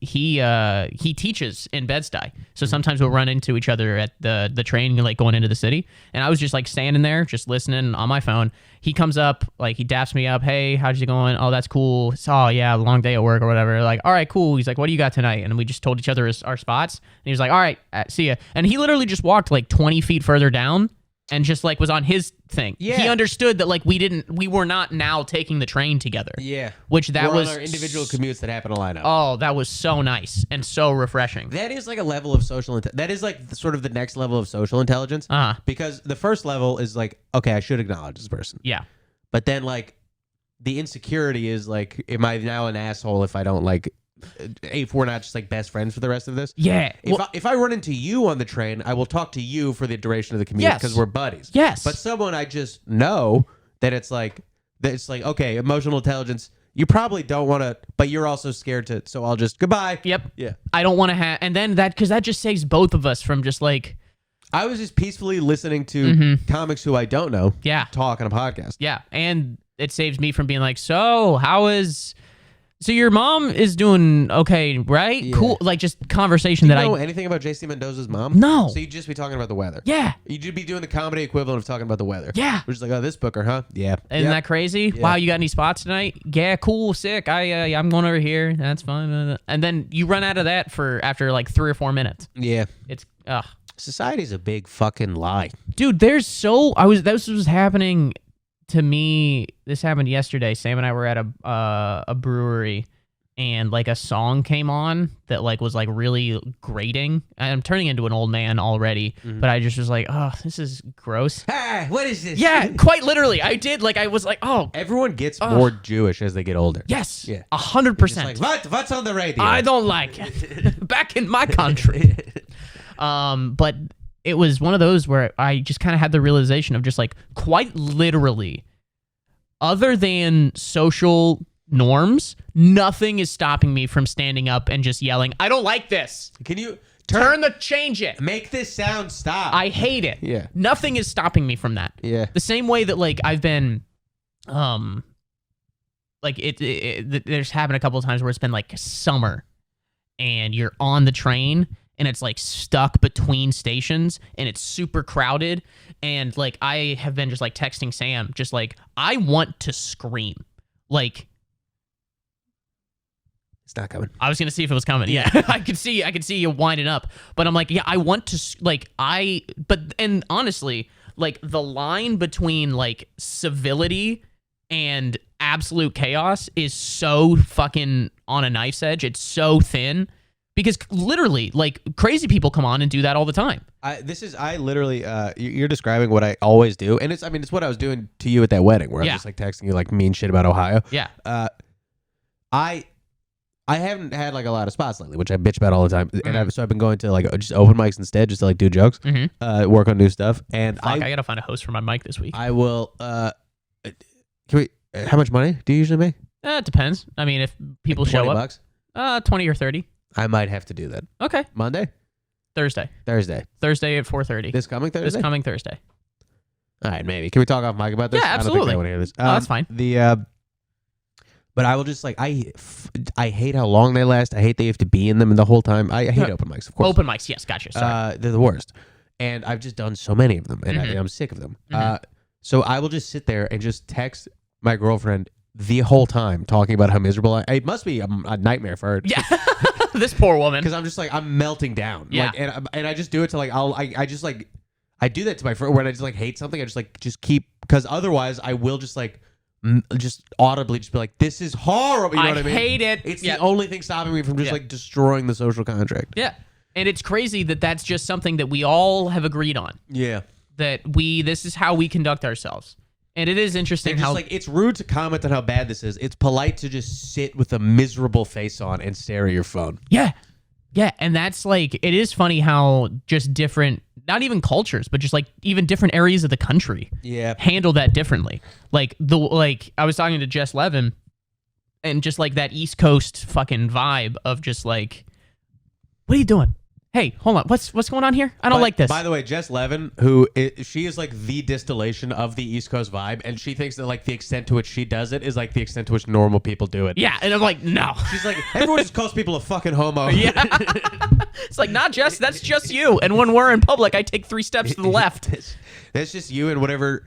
he teaches in Bed-Stuy, so sometimes we'll run into each other at the train, like going into the city. And I was just like standing there, just listening on my phone. He comes up, like he daps me up. Hey, how's it going? Oh, that's cool. Oh yeah, long day at work or whatever. Like, all right, cool. He's like, what do you got tonight? And we just told each other our spots. And he was like, all right, see ya. And he literally just walked like 20 feet further down. And just like was on his thing. Yeah. He understood that like we were not now taking the train together. Yeah. Which that was on our individual commutes that happen to line up. Oh, that was so nice and so refreshing. That is like a level of social that is like sort of the next level of social intelligence. Because the first level is like, okay, I should acknowledge this person. Yeah. But then like the insecurity is like, am I now an asshole if I don't like if we're not just like best friends for the rest of this? Yeah. If I run into you on the train, I will talk to you for the duration of the commute because we're buddies. Yes. But someone I just know that it's like okay, emotional intelligence. You probably don't want to, but you're also scared to. So I'll just goodbye. Yep. Yeah. I don't want to have, and then because that just saves both of us from just like. I was just peacefully listening to comics who I don't know. Yeah. Talk on a podcast. Yeah, and it saves me from being like, so how is. So your mom is doing okay, right? Yeah. Cool. Like just conversation Do you know anything about JC Mendoza's mom? No. So you'd just be talking about the weather. Yeah. You'd be doing the comedy equivalent of talking about the weather. Yeah. We're just like, oh, this booker, huh? Yeah. Isn't that crazy? Yeah. Wow, you got any spots tonight? Yeah, cool, sick. I'm going over here. That's fine. And then you run out of that after like 3 or 4 minutes. Yeah. It's Society's a big fucking lie. Dude, this was happening to me. This happened yesterday. Sam and I were at a brewery, and like a song came on that like was like really grating. I'm turning into an old man already, but I just was like, oh, this is gross. Hey, what is this? Yeah, quite literally. I did. Like I was like, oh. Everyone gets more Jewish as they get older. Yes. Yeah. 100%. Like, what's on the radio? I don't like it. Back in my country. But it was one of those where I just kind of had the realization of just like quite literally, other than social norms, nothing is stopping me from standing up and just yelling, I don't like this. Can you change it. Make this sound stop. I hate it. Yeah. Nothing is stopping me from that. Yeah. The same way that like I've been, like there's happened a couple of times where it's been like summer and you're on the train and it's like stuck between stations and it's super crowded. And like I have been just like texting Sam, just like, I want to scream. Like, it's not coming. I was gonna see if it was coming. Yeah, I could see you winding up, but I'm like, yeah, I want to and honestly, like the line between like civility and absolute chaos is so fucking on a knife's edge. It's so thin because literally, like crazy people come on and do that all the time. I literally, you're describing what I always do, and it's what I was doing to you at that wedding, where I'm just like texting you like mean shit about Ohio. Yeah. I haven't had like a lot of spots lately, which I bitch about all the time, and so I've been going to like just open mics instead, just to like do jokes, work on new stuff, and I gotta find a host for my mic this week. I will. Can we? How much money do you usually make? It depends. I mean, if people like show up, $20? 20 or 30. I might have to do that. Okay. Monday, Thursday at 4:30. This coming Thursday. All right, maybe. Can we talk off mic about this? Yeah, absolutely. I don't think I want to hear this. That's fine. But I will just like I hate how long they last. I hate that you have to be in them the whole time. I hate open mics, of course. Open mics, yes, gotcha. Sorry. They're the worst, and I've just done so many of them, and I'm sick of them. So I will just sit there and just text my girlfriend the whole time, talking about how miserable it must be a nightmare for her. Yeah, this poor woman. Because I'm just like I'm melting down. Yeah, like, and I just do it to like I just like I do that to my friend when I just like hate something. I just keep because otherwise I will just like. Just audibly just be like, this is horrible. You know what I mean? I hate it. It's the only thing stopping me from just like destroying the social contract. Yeah. And it's crazy that that's just something that we all have agreed on. Yeah. That this is how we conduct ourselves. And it is interesting how like it's rude to comment on how bad this is. It's polite to just sit with a miserable face on and stare at your phone. Yeah. Yeah. And that's like, it is funny how just different, not even cultures, but just like even different areas of the country handle that differently. Like I was talking to Jess Levin and just like that East Coast fucking vibe of just like, what are you doing? hey, hold on, what's going on here? I don't like this. By the way, Jess Levin, she is like the distillation of the East Coast vibe, and she thinks that like the extent to which she does it is like the extent to which normal people do it. Yeah, and I'm like, no. She's like, everyone just calls people a fucking homo. Yeah. It's like, not Jess, that's just you. And when we're in public, I take 3 steps to the left. That's just you in whatever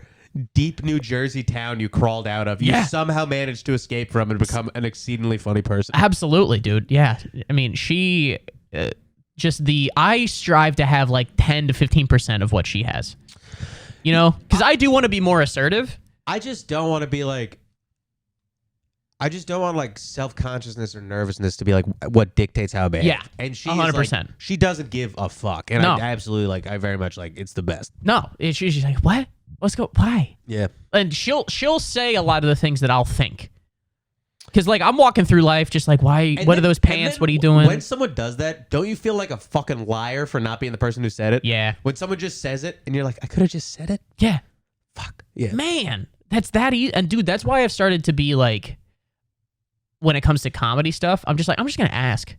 deep New Jersey town you crawled out of. You somehow managed to escape from and become an exceedingly funny person. Absolutely, dude. Yeah. I mean, she I strive to have like 10 to 15% of what she has. You know? Because I do want to be more assertive. I just don't want to be like, I just don't want like self-consciousness or nervousness to be like what dictates how I behave. Yeah, and she 100%. Like, she doesn't give a fuck, and No. I absolutely like. I very much like. It's the best. No, she's like, what? Why? Yeah, and she'll say a lot of the things that I'll think. Because like I'm walking through life, just like, why? What are those pants? What are you doing? When someone does that, don't you feel like a fucking liar for not being the person who said it? Yeah. When someone just says it, and you're like, I could have just said it. Yeah. Fuck. Yeah. Man, that's that easy. And dude, that's why I've started to be like, when it comes to comedy stuff, I'm just gonna ask.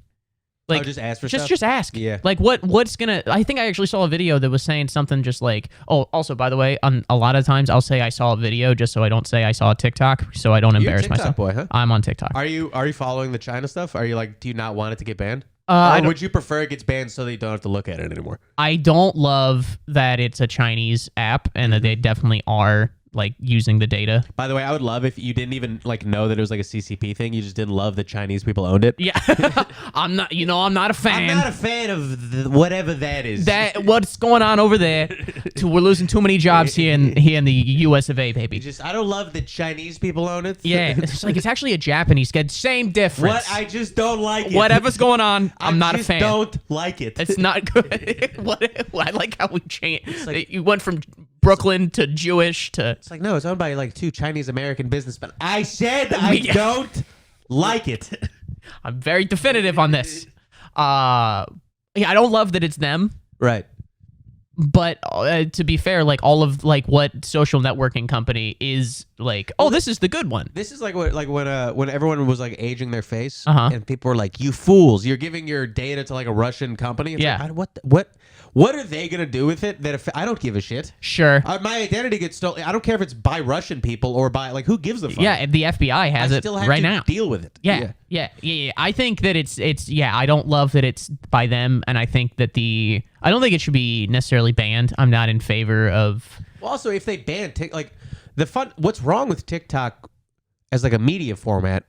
Like, just ask for stuff? Just ask. Yeah. Like what's gonna? I think I actually saw a video that was saying something just like, oh, also by the way, on a lot of times I'll say I saw a video just so I don't say I saw a TikTok, so I don't You're embarrass a TikTok myself. boy, huh? I'm on TikTok. Are you following the China stuff? Are you like, do you not want it to get banned? I Or don't- would you prefer it gets banned so that you don't have to look at it anymore? I don't love that it's a Chinese app and that they definitely are like using the data. By the way, I would love if you didn't even like know that it was like a CCP thing. You just didn't love that Chinese people owned it. Yeah. I'm not a fan. I'm not a fan of whatever that is. What's going on over there? We're losing too many jobs here in the US of A, baby. I don't love that Chinese people own it. Yeah, it's like it's actually a Japanese kid. Same difference. What? I just don't like it. Whatever's going on, I'm not a fan. I don't like it. It's not good. I like how we changed. Like, you went from Brooklyn to Jewish to. It's like, no, it's owned by like 2 Chinese American businessmen. I said I don't like it. I'm very definitive on this. Yeah, I don't love that it's them. Right. But to be fair, like all of like what social networking company is like, oh, this is the good one. This is like when everyone was like aging their face, Uh-huh. and people were like, "You fools! You're giving your data to like a Russian company." It's Yeah. like, what are they gonna do with it? That if I don't give a shit. Sure. My identity gets stolen. I don't care if it's by Russian people or by like who gives a fuck. Yeah, the FBI has I it still have right to now. deal with it. Yeah. I think that it's I don't love that it's by them, and I think that I don't think it should be necessarily banned. I'm not in favor of. Well, also, if they ban like what's wrong with TikTok as like a media format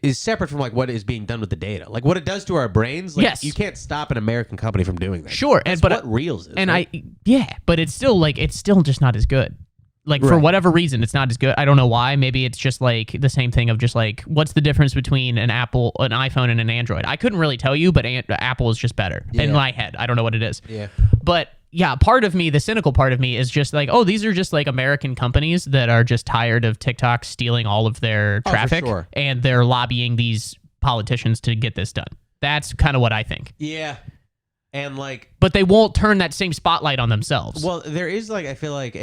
is separate from like what is being done with the data. Like what it does to our brains. Like, Yes. you can't stop an American company from doing that. Sure, That's but what Reels is. And right? but it's still just not as good. Like for Right. whatever reason, it's not as good. I don't know why. Maybe it's just like the same thing of just like, what's the difference between an iPhone and an Android? I couldn't really tell you, but Apple is just better in Yeah. my head. I don't know what it is. Yeah. But yeah, part of me, the cynical part of me is just like, oh, these are just like American companies that are just tired of TikTok stealing all of their for traffic, sure. and they're lobbying these politicians to get this done. That's kind of what I think. Yeah. And like, But they won't turn that same spotlight on themselves. well, there is like, I feel like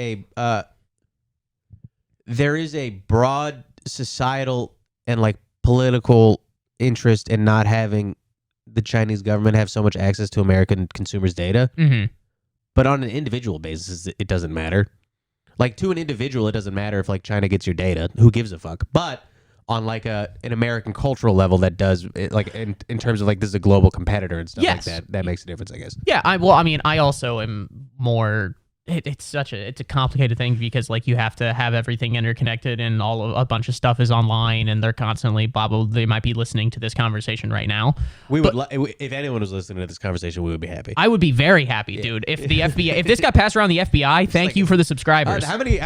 there is a broad societal and like political interest in not having the Chinese government have so much access to American consumers' data. Mm-hmm. But on an individual basis, it doesn't matter. Like to an individual, it doesn't matter if like China gets your data. Who gives a fuck? But on like an American cultural level, that does like in terms of like this is a global competitor and stuff Yes. like that. That makes a difference, I guess. Yeah, I also am more. It's a complicated thing because like you have to have everything interconnected and a bunch of stuff is online and they're constantly they might be listening to this conversation right now. We would if anyone was listening to this conversation, we would be happy. I would be very happy, dude. If the FBI, if this got passed around the FBI, thank you for the subscribers. How many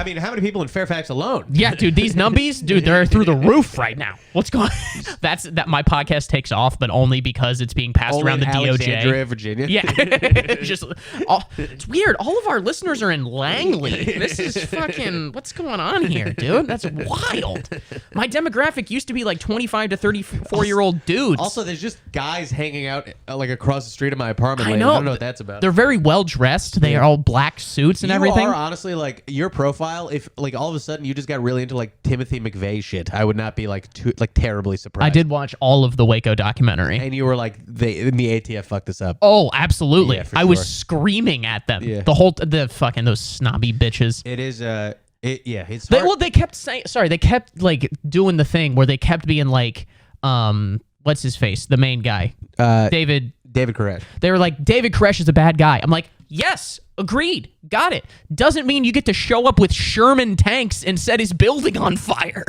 people in Fairfax alone? Yeah, dude, these numbies, dude, they're through the roof right now. What's going on? That my podcast takes off, but only because it's being passed Only around the in DOJ. Alexandria, Virginia. Yeah. It's weird. All of our listeners listeners are in Langley. This is fucking, what's going on here, dude? That's wild. My demographic used to be like 25 to 34-year-old dudes. Also, there's just guys hanging out like across the street of my apartment. I I know. don't know what that's about. They're very well dressed. They are all black suits and everything. You are honestly like your profile. If like all of a sudden you just got really into like Timothy McVeigh shit, I would not be like terribly surprised. I did watch all of the Waco documentary. And you were like, the ATF fucked this up. Oh, absolutely. Yeah, for I was sure. screaming at them. Yeah. The fucking those snobby bitches. It is it's They, hard. well, they kept saying, sorry, they kept like doing the thing where they kept being like, what's his face? The main guy. David Koresh. They were like, David Koresh is a bad guy. I'm like, yes, agreed, got it. Doesn't mean you get to show up with Sherman tanks and set his building on fire.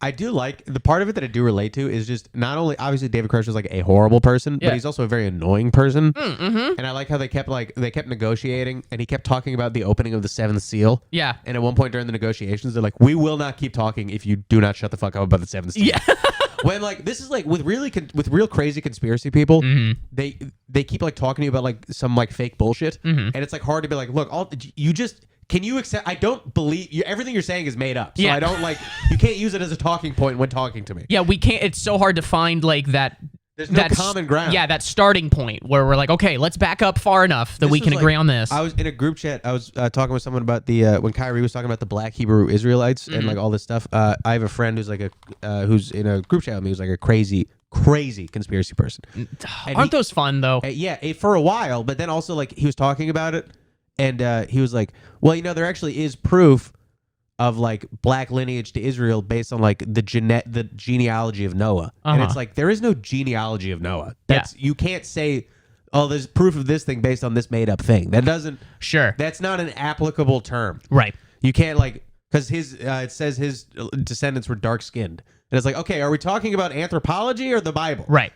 I do like the part of it that I do relate to is just not only obviously David Koresh is like a horrible person, Yeah. but he's also a very annoying person. Mm-hmm. And I like how they kept negotiating, and he kept talking about the opening of the Seventh Seal. Yeah. And at one point during the negotiations, they're like, "We will not keep talking if you do not shut the fuck up about the Seventh Seal." Yeah. When like this is like with real crazy conspiracy people, Mm-hmm. they keep like talking to you about like some like fake bullshit, Mm-hmm. and it's like hard to be like, look, can you accept? I don't believe you. Everything you're saying is made up, so Yeah. I don't like. You can't use it as a talking point when talking to me. Yeah, we can't. It's so hard to find like that. There's no common ground. Yeah, that starting point where we're like, okay, let's back up far enough that This we was can like- agree on this. I was in a group chat. I was talking with someone about the when Kyrie was talking about the Black Hebrew Israelites and like all this stuff. I have a friend who's like who's in a group chat with me who's like a crazy conspiracy person. And Aren't those fun though? For a while, but then also like he was talking about it, and he was like, well, there actually is proof of like black lineage to Israel based on like the genealogy of Noah. And it's like there is no genealogy of Noah. You can't say, oh, there's proof of this thing based on this made up thing. That doesn't Sure. That's not an applicable term. Right. You can't like because it says his descendants were dark skinned. And it's like, okay, are we talking about anthropology or the Bible? Right.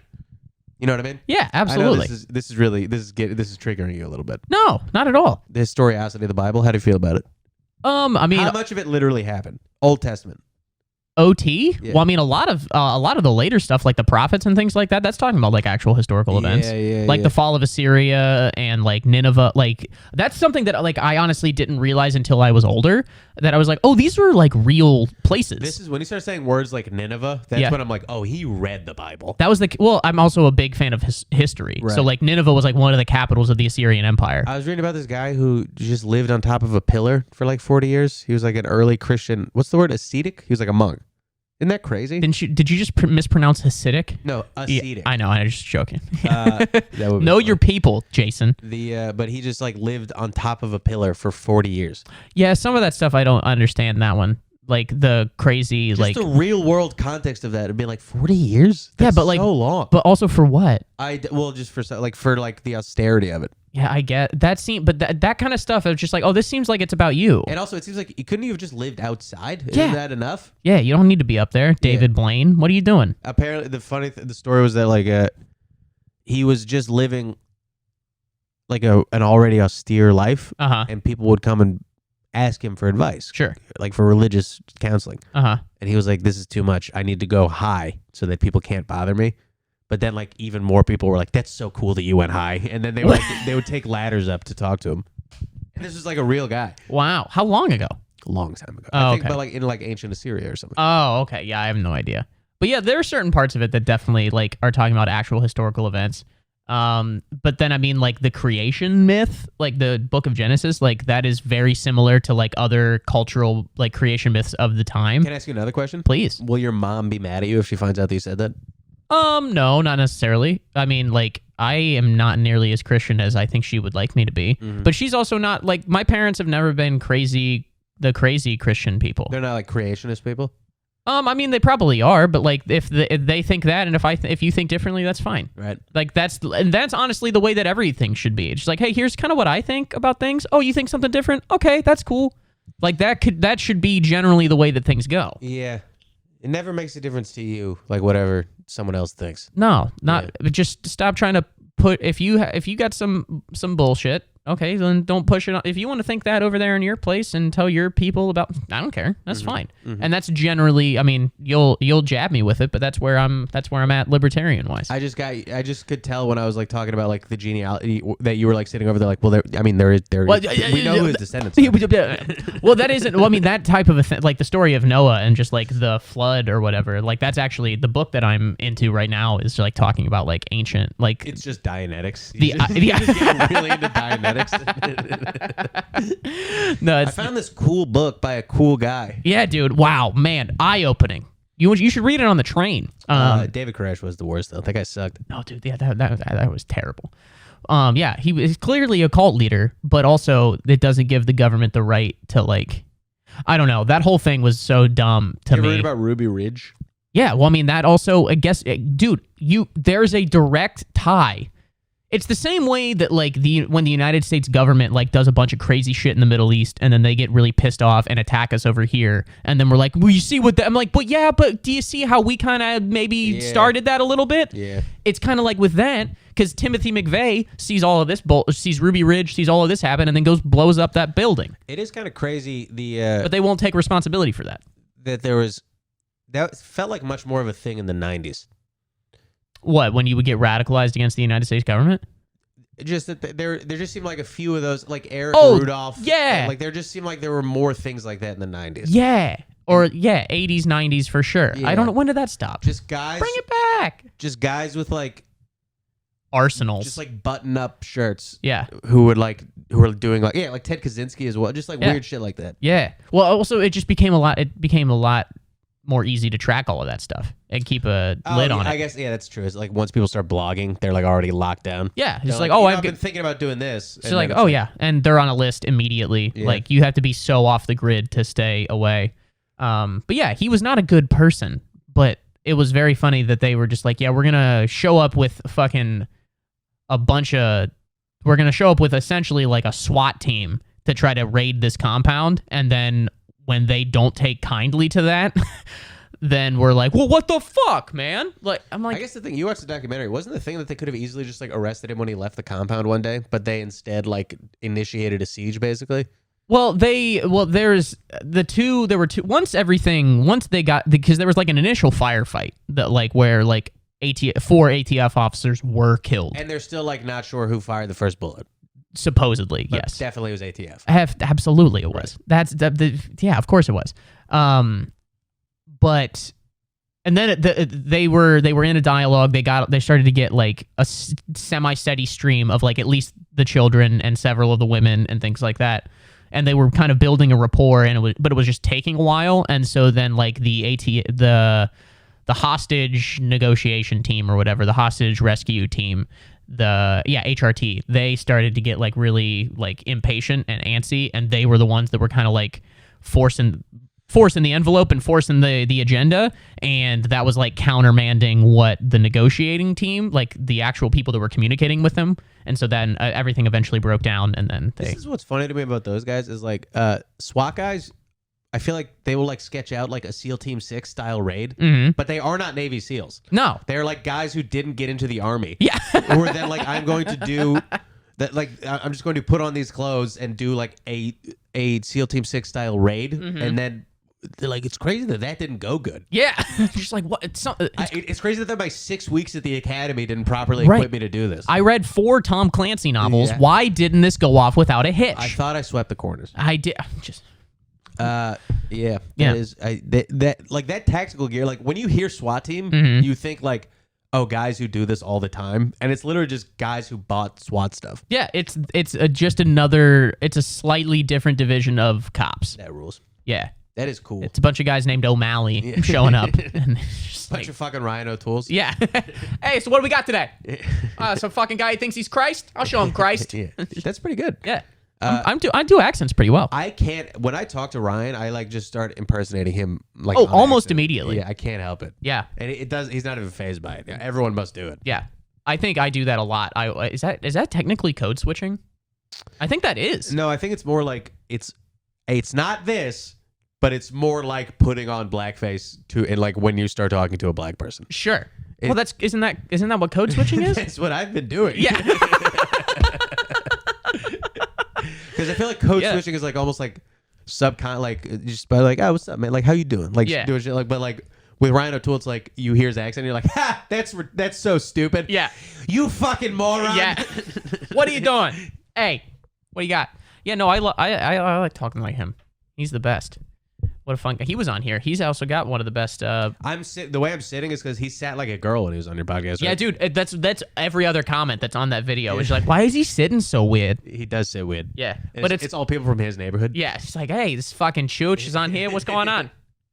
You know what I mean? Yeah, I know absolutely. this is really triggering you a little bit. No, not at all. The historicity of the Bible. How do you feel about it? I mean, How much of it literally happened? Old Testament. OT. Yeah. Well, I mean, a lot of the later stuff, like the prophets and things like that. That's talking about like actual historical events, like the fall of Assyria and like Nineveh. Like that's something that like I honestly didn't realize until I was older. That I was like, oh, these were like real places. This is when you start saying words like Nineveh. That's when I'm like, oh, he read the Bible. That was well, I'm also a big fan of history. Right. So like Nineveh was like one of the capitals of the Assyrian Empire. I was reading about this guy who just lived on top of a pillar for like 40 years. He was like an early Christian. What's the word? Ascetic? He was like a monk. Isn't that crazy? Did you just mispronounce Hasidic? No, ascetic. Yeah, I know. I'm just joking. That would be Know fun. your people, Jason. But he just like lived on top of a pillar for 40 years. Yeah, some of that stuff I don't understand. That one, like the crazy, Just like the real world context of that. It'd be like 40 years. That's but like so long. but also for what? Just for the austerity of it. Yeah, I get that scene, but that kind of stuff. It's just like, oh, this seems like it's about you. And also, it seems like couldn't you have just lived outside? Yeah. Isn't that enough? Yeah, you don't need to be up there, David Blaine. What are you doing? Apparently, the story was that like he was just living like an already austere life, and people would come and ask him for advice, Sure. like for religious counseling. And he was like, "This is too much. I need to go high so that people can't bother me." But then, like, even more people were like, "That's so cool that you went high," and then they were like, they would take ladders up to talk to him. And this was like a real guy. Wow, how long ago? A long time ago. Oh, I think, okay. but like in like ancient Assyria or something. Oh, okay. Yeah, I have no idea. But yeah, there are certain parts of it that definitely like are talking about actual historical events. But then I mean, like the creation myth, like the Book of Genesis, like that is very similar to like other cultural like creation myths of the time. Can I ask you another question? Please. Will your mom be mad at you if she finds out that you said that? No, not necessarily. I mean, like, I am not nearly as Christian as I think she would like me to be. Mm-hmm. But she's also not, like, my parents have never been crazy Christian people. They're not like creationist people? I mean, they probably are, but, like, if they think that, and if you think differently, that's fine. Right. Like, that's honestly the way that everything should be. It's just like, hey, here's kind of what I think about things. Oh, you think something different? Okay, that's cool. Like, that should be generally the way that things go. Yeah. It never makes a difference to you, like whatever someone else thinks. No, not just stop trying to put if you got some bullshit, Okay, then don't push it on. If you want to think that over there in your place and tell your people about, I don't care. That's fine. And that's generally, I mean, you'll jab me with it, but that's where I'm at libertarian wise. I just could tell when I was like talking about like the genealogy that you were like sitting over there like, well, there is we know who his descendants are. Well, that isn't. Well, I mean, that type of a thing, like the story of Noah and just like the flood or whatever. Like that's actually the book that I'm into right now is like talking about like ancient, like it's just Dianetics. The You just get really into Dianetics. No, I found this cool book by a cool guy. Yeah, dude. Wow, man, eye opening. You should read it on the train. David Koresh was the worst though. That guy sucked. No, dude. Yeah, that was terrible. Yeah, he was clearly a cult leader, but also it doesn't give the government the right to like. I don't know. That whole thing was so dumb to me. You read about Ruby Ridge? Yeah, well, I mean, that also, I guess, dude, there's a direct tie. It's the same way that, like, when the United States government, like, does a bunch of crazy shit in the Middle East, and then they get really pissed off and attack us over here, and then we're like, well, you see what I'm like, but do you see how we kind of maybe started that a little bit? Yeah. It's kind of like with that, because Timothy McVeigh sees all of this, sees Ruby Ridge, sees all of this happen, and then blows up that building. It is kind of crazy, but they won't take responsibility for that. That felt like much more of a thing in the 90s. What, when you would get radicalized against the United States government? Just that there just seemed like a few of those, like Eric Rudolph. Yeah. Like there just seemed like there were more things like that in the 90s. Yeah. Or, 80s, 90s for sure. Yeah. I don't know. When did that stop? Just guys. Bring it back. Just guys with like arsenals. Just like button up shirts. Yeah. Who were doing like, like Ted Kaczynski as well. Just like weird shit like that. Yeah. Well, also it just became a lot more easy to track all of that stuff and keep a lid on it. I guess, that's true. It's like once people start blogging, they're like already locked down. Yeah. It's like, I've been thinking about doing this. So like, and they're on a list immediately. Yeah. Like you have to be so off the grid to stay away. But yeah, he was not a good person, but it was very funny that they were just like, we're going to show up with fucking we're going to show up with essentially like a SWAT team to try to raid this compound. And then when they don't take kindly to that, then we're like, well, what the fuck, man? Like, I'm like, I guess the thing, you watched the documentary, wasn't the thing that they could have easily just like arrested him when he left the compound one day, but they instead like initiated a siege basically? There were two, because there was like an initial firefight that like where like 4 ATF officers were killed. And they're still like not sure who fired the first bullet. Supposedly, but yes. Definitely it was ATF. Absolutely it was. Right. Of course it was. But and then they were in a dialogue. They started to get like a semi-steady stream of like at least the children and several of the women and things like that. And they were kind of building a rapport, but it was just taking a while. And so then like the hostage negotiation team or whatever, the hostage rescue team, HRT, they started to get like really like impatient and antsy, and they were the ones that were kind of like forcing the envelope and forcing the agenda, and that was like countermanding what the negotiating team, like the actual people that were communicating with them, and so then everything eventually broke down, and then This is what's funny to me about those guys is like SWAT guys, I feel like they will like sketch out like a SEAL Team 6 style raid, but they are not Navy SEAls. No. They're like guys who didn't get into the Army. Yeah. Or then like I'm going to do that, like I'm just going to put on these clothes and do like a SEAL Team 6 style raid, and then they're like, it's crazy that didn't go good. Yeah. Just like, what? It's crazy that my 6 weeks at the academy didn't properly equip me to do this. I read 4 Tom Clancy novels. Yeah. Why didn't this go off without a hitch? I thought I swept the corners. I did. That is that like that tactical gear. Like when you hear SWAT team, you think like, oh, guys who do this all the time, and it's literally just guys who bought SWAT stuff. Yeah, it's just another. It's a slightly different division of cops. That rules. Yeah, that is cool. It's a bunch of guys named O'Malley showing up, and just bunch of fucking Ryan O'Toole's. Yeah. Hey, so what do we got today? Some fucking guy who thinks he's Christ. I'll show him Christ. Yeah, that's pretty good. Yeah. I do accents pretty well. I can't. When I talk to Ryan, I like just start impersonating him. Like almost immediately. Yeah, I can't help it. Yeah, and it does. He's not even fazed by it. Everyone must do it. Yeah, I think I do that a lot. Is that technically code switching? I think that is. No, I think it's more like it's not this, but it's more like putting on blackface and like when you start talking to a black person. Sure. Well, isn't that what code switching is? That's what I've been doing. Yeah. Because I feel like code Yeah. switching is like almost like like just by like, oh, what's up, man? Like, how you doing? Like, Yeah. doing shit. Like, but like with Ryan O'Toole, it's like you hear his accent, and you're like, ha, that's so stupid. Yeah. You fucking moron. Yeah. What are you doing? Hey, what do you got? Yeah, no, I like talking like him. He's the best. What a fun guy. He was on here. He's also got one of the best. The way I'm sitting is because he sat like a girl when he was on your podcast. Yeah, right? dude, that's every other comment that's on that video. It's like, why is he sitting so weird? He does sit weird. Yeah, And but it's all people from his neighborhood. yeah, it's like, hey, this fucking Chooch is on here. What's going on?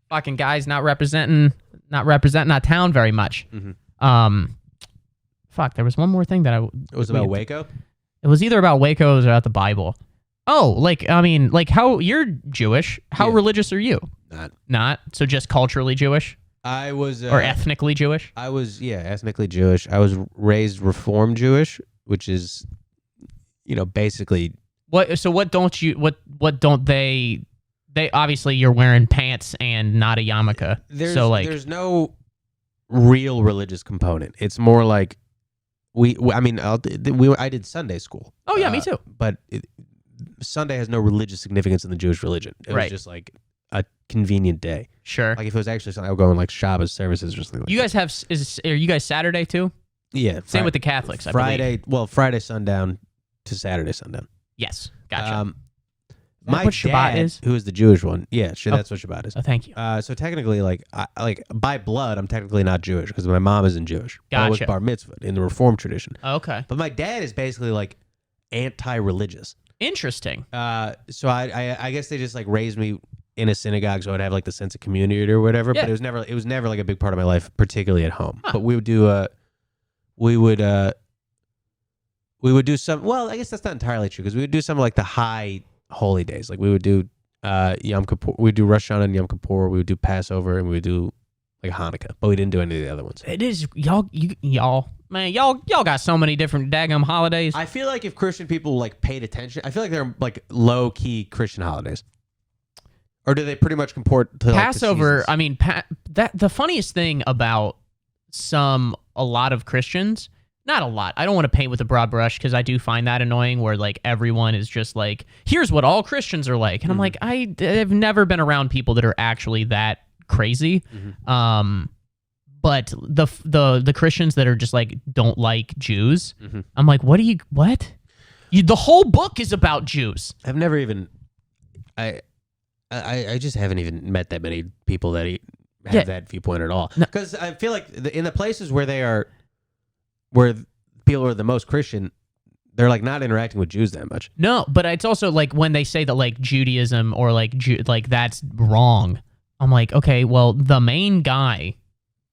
Fucking guys not representing our town very much. Fuck, there was one more thing that It was about Waco. It was either about Waco or about the Bible. Oh, how you're Jewish? How Yeah. religious are you? Not. So just culturally Jewish I was or ethnically Jewish? I was ethnically Jewish. I was raised Reform Jewish, which is, basically. What? So what don't you? What don't they? They obviously you're wearing pants and not a yarmulke. There's no real religious component. It's more like I did Sunday school. Oh yeah, me too. But Sunday has no religious significance in the Jewish religion. It was just like a convenient day. Sure. Like if it was actually Sunday, I would go on like Shabbos services or something like You guys have are you guys Saturday too? Yeah. Same with the Catholics. I believe. Friday sundown to Saturday sundown. Yes. Gotcha. My what Shabbat dad, is? who is the Jewish one, that's what Shabbat is. Oh, thank you. So technically, like by blood, I'm technically not Jewish because my mom isn't Jewish. But I was Gotcha. bar mitzvah in the Reform tradition. Okay. But my dad is basically like anti-religious. Interesting. So I guess they just like raised me in a synagogue, so I'd have like the sense of community or whatever. Yeah. But it was never like a big part of my life, particularly at home. But we would do we would do some. Well, I guess that's not entirely true because we would do some like the high holy days. Like we would do Yom Kippur. We would do Rosh Hashanah and Yom Kippur. We would do Passover and we would do like Hanukkah. But we didn't do any of the other ones. It is y'all got so many different daggum holidays. I feel like if Christian people like paid attention, I feel like they're like low key Christian holidays. Or do they pretty much comport to Passover? Like, I mean, the funniest thing about a lot of Christians, not a lot. I don't want to paint with a broad brush because I do find that annoying. Where like everyone is just like, here's what all Christians are like, and I'm like, I've never been around people that are actually that crazy. But the Christians that are just like don't like Jews, I'm like, what? The whole book is about Jews. I've never even, I just haven't even met that many people that have that viewpoint at all. Because I feel like in the places where people are the most Christian, they're like not interacting with Jews that much. No, but it's also like when they say that like Judaism or like that's wrong. I'm like, okay, well, the main guy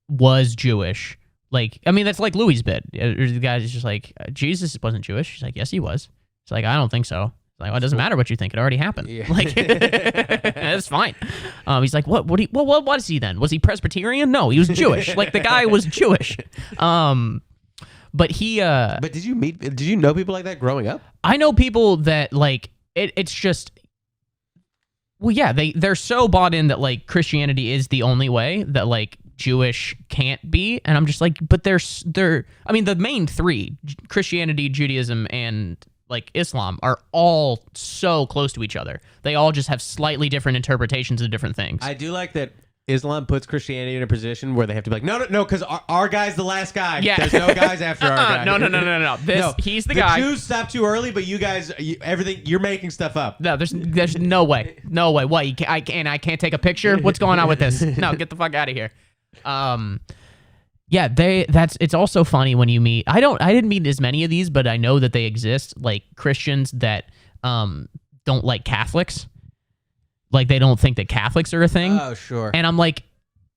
was Jewish. Like, I mean, that's like Louis' bit. The guy's just like, Jesus wasn't Jewish. He's like, yes, he was. It's like, I don't think so. It's like, well, it doesn't matter what you think. It already happened. Yeah. Like, that's fine. He's like, what was he then? Was he Presbyterian? No, he was Jewish. Like, the guy was Jewish. But he. But did you know people like that growing up? I know people that like it's just. Well, yeah, they're so bought in that like Christianity is the only way that like Jewish can't be, and I'm just like, but they're. I mean, the main three: Christianity, Judaism, and like Islam are all so close to each other. They all just have slightly different interpretations of different things. I do like that Islam puts Christianity in a position where they have to be like, no, because our guy's the last guy. Yeah. There's no guys after our guy. No. He's the guy. The Jews stopped too early, but you guys, everything, you're making stuff up. No, there's no way. No way. What? I can't take a picture? What's going on with this? No, get the fuck out of here. Yeah, it's also funny when you meet. I didn't meet as many of these, but I know that they exist. Like Christians that don't like Catholics. Like they don't think that Catholics are a thing. Oh, sure. And I'm like,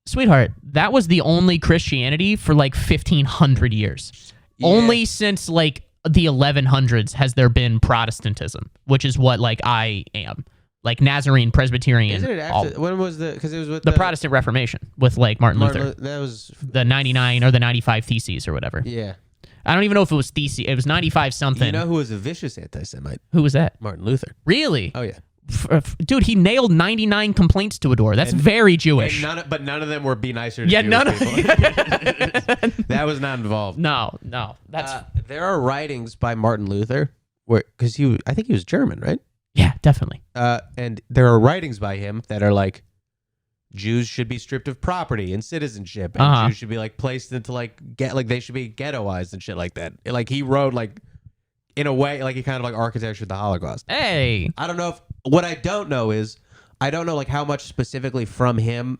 sweetheart, that was the only Christianity for like 1,500 years. Yeah. Only since like the 1100s has there been Protestantism, which is what like I am. Like Nazarene, Presbyterian. Isn't it after, when was because it was with the Protestant Reformation with like Martin Luther. That was the 99 or the 95 Theses or whatever. Yeah. I don't even know if it was Theses. It was 95 something. You know who was a vicious anti-Semite? Who was that? Martin Luther. Really? Oh, yeah. Dude, he nailed 99 complaints to a door. That's very Jewish. But none of them were be nicer to Jewish people. That was not involved. No. That's there are writings by Martin Luther where because I think he was German, right? Yeah, definitely. And there are writings by him that are like, Jews should be stripped of property and citizenship, and Jews should be like placed into they should be ghettoized and shit like that. Like he wrote like in a way like he kind of like architectured the Holocaust. Hey, I don't know if what I don't know is I don't know like how much specifically from him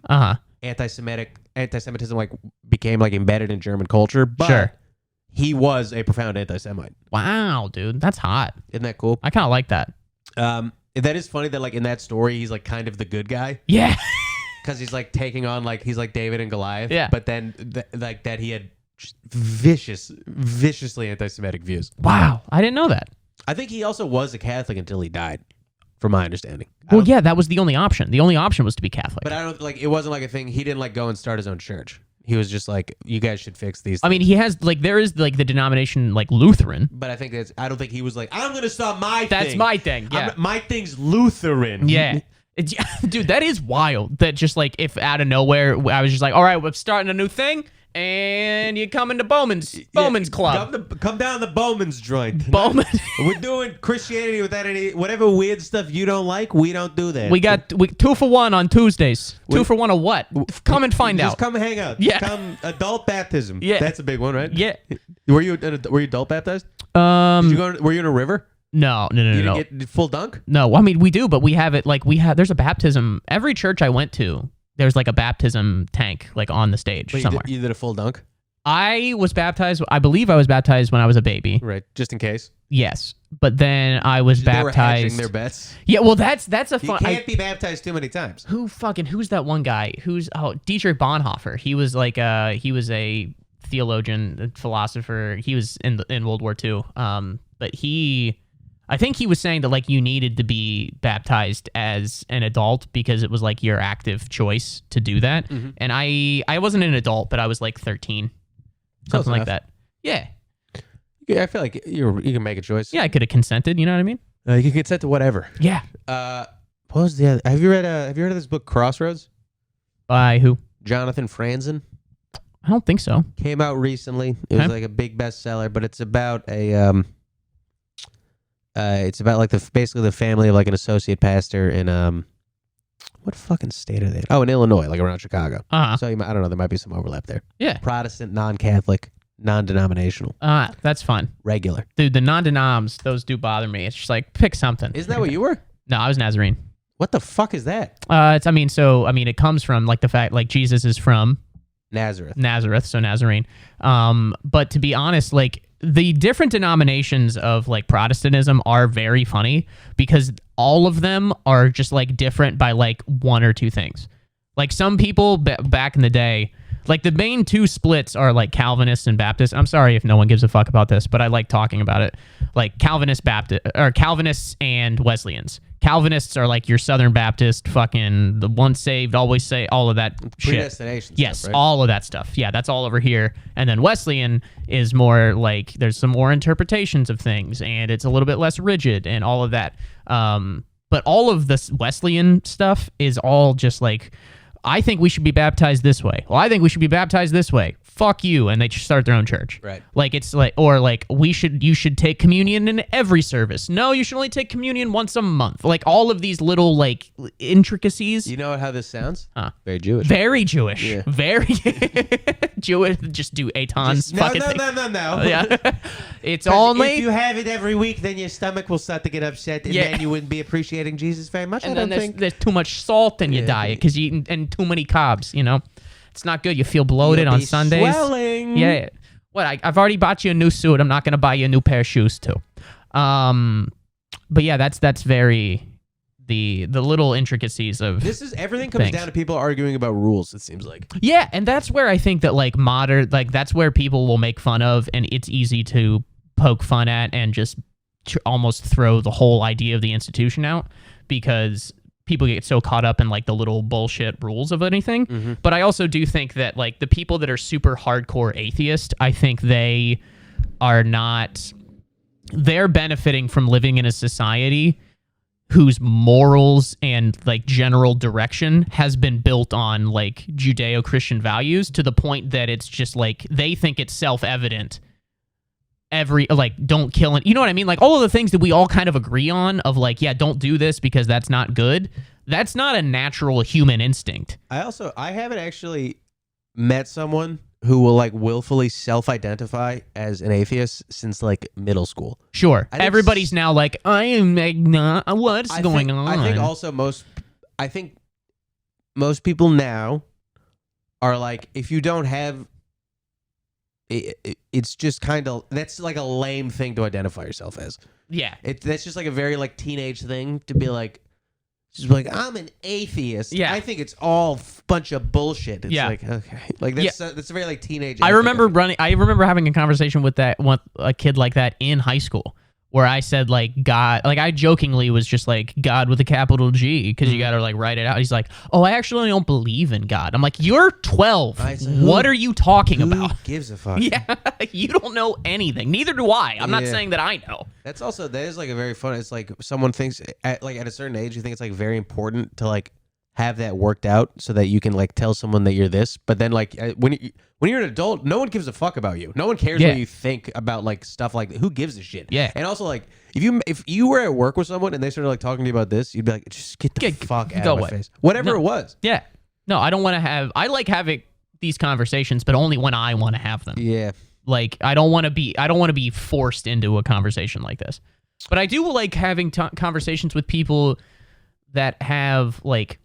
anti-Semitism like became like embedded in German culture, but sure. He was a profound anti-Semite. Wow, dude, that's hot. Isn't that cool? I kind of like that. That is funny that like in that story he's like kind of the good guy. Yeah. Because he's like taking on like he's like David and Goliath. Yeah. But then like that he had viciously anti-Semitic views. Wow, I didn't know that. I think he also was a Catholic until he died, from my understanding. Well, yeah, that was the only option. The only option was to be Catholic. But I don't like it wasn't like a thing. He didn't like go and start his own church. He was just like, you guys should fix these things. I mean, he has like there is like the denomination like Lutheran. But I think I don't think he was like, I'm gonna start my thing. That's my thing. Yeah. My thing's Lutheran. Yeah. Dude, that is wild. That just like if out of nowhere I was just like, all right, we're starting a new thing, and you come into Bowman's club. Come down the Bowman's joint. Bowman. We're doing Christianity without any whatever weird stuff you don't like. We don't do that. We got 2 for 1 on Tuesdays. 2 for 1 of what? Come and find out. Just come hang out. Yeah. Come adult baptism. Yeah. That's a big one, right? Yeah. Were you adult baptized? Were you in a river? No. You didn't get full dunk? No, I mean we do, but we have it like there's a baptism. Every church I went to, there's like a baptism tank like on the stage somewhere. You did a full dunk? I believe I was baptized when I was a baby. Right, just in case. Yes, but then I was baptized. They were hedging their bets. Yeah, well that's a fun. You can't be baptized too many times. Who's that one guy? Dietrich Bonhoeffer. He was like he was a theologian, a philosopher. He was in World War II. But I think he was saying that like you needed to be baptized as an adult because it was like your active choice to do that. Mm-hmm. And I wasn't an adult, but I was like 13, something like that. Yeah. Yeah, I feel like you can make a choice. Yeah, I could have consented. You know what I mean? You can consent to whatever. Yeah. What was the other? Have you read of this book Crossroads? By who? Jonathan Franzen. I don't think so. Came out recently. It was like a big bestseller, but it's about like basically the family of like an associate pastor in what fucking state are they in? Oh, in Illinois, like around Chicago. So I don't know, there might be some overlap there. Yeah. Protestant, non-Catholic, non-denominational. That's fun. Regular. Dude, the non-denoms, those do bother me. It's just like pick something. Isn't that what you were? No, I was Nazarene. What the fuck is that? It comes from like the fact like Jesus is from Nazareth, so Nazarene. But to be honest, like the different denominations of like Protestantism are very funny because all of them are just like different by like one or two things. Like some people back in the day, like the main two splits are like Calvinists and Baptists. I'm sorry if no one gives a fuck about this, but I like talking about it. Like Calvinists and Wesleyans. Calvinists are like your Southern Baptist, fucking the once saved, always say, all of that shit. Predestination yes, stuff, right? all of that stuff. Yeah, that's all over here. And then Wesleyan is more like there's some more interpretations of things, and it's a little bit less rigid and all of that. But all of this Wesleyan stuff is all just like, I think we should be baptized this way. Well, I think we should be baptized this way. Fuck you, and they just start their own church. Right. Like it's like, or like you should take communion in every service. No, you should only take communion once a month. Like all of these little like intricacies. You know how this sounds? Very Jewish. Very Jewish. Yeah. Very Jewish. Just do Eitan's fucking thing. No. Yeah. It's only if you have it every week, then your stomach will start to get upset, and then you wouldn't be appreciating Jesus very much. And then there's too much salt in your diet because you eat and too many carbs. You know. It's not good. You feel bloated on Sundays. Swelling. Yeah. What? I've already bought you a new suit. I'm not going to buy you a new pair of shoes too. But yeah, that's very the little intricacies of everything comes down to people arguing about rules. It seems like. Yeah, and that's where I think that like that's where people will make fun of, and it's easy to poke fun at and just almost throw the whole idea of the institution out because people get so caught up in like the little bullshit rules of anything. Mm-hmm. But I also do think that like the people that are super hardcore atheist, I think they're benefiting from living in a society whose morals and like general direction has been built on like Judeo-Christian values to the point that it's just like they think it's self-evident don't kill it. You know what I mean? Like all of the things that we all kind of agree on of like, yeah, don't do this because that's not good. That's not a natural human instinct. I haven't actually met someone who will like willfully self-identify as an atheist since like middle school. Sure. Everybody's now like, I am what's going on? I think most people now are like, if you don't have it's just kind of, that's like a lame thing to identify yourself as. Yeah. That's just like a very like teenage thing to be like, just like, I'm an atheist. Yeah. I think it's all bunch of bullshit. It's like, okay. Like that's a very like teenage. I remember having a conversation with a kid like that in high school where I said like God, like I jokingly was just like God with a capital G because you got to like write it out. He's like, oh, I actually don't believe in God. I'm like, you're 12. What are you talking about? Who gives a fuck? Yeah. You don't know anything. Neither do I. I'm not saying that I know. That is like a very fun. It's like someone thinks at a certain age, you think it's like very important to like have that worked out so that you can like tell someone that you're this. But then like when you're an adult, no one gives a fuck about you. No one cares what you think about like stuff like that. Who gives a shit? Yeah. And also like if you were at work with someone and they started like talking to you about this, you'd be like, just get the fuck out of my face. Whatever it was. Yeah. No, I don't want to have. I like having these conversations, but only when I want to have them. Yeah. Like I don't want to be forced into a conversation like this. But I do like having conversations with people that have like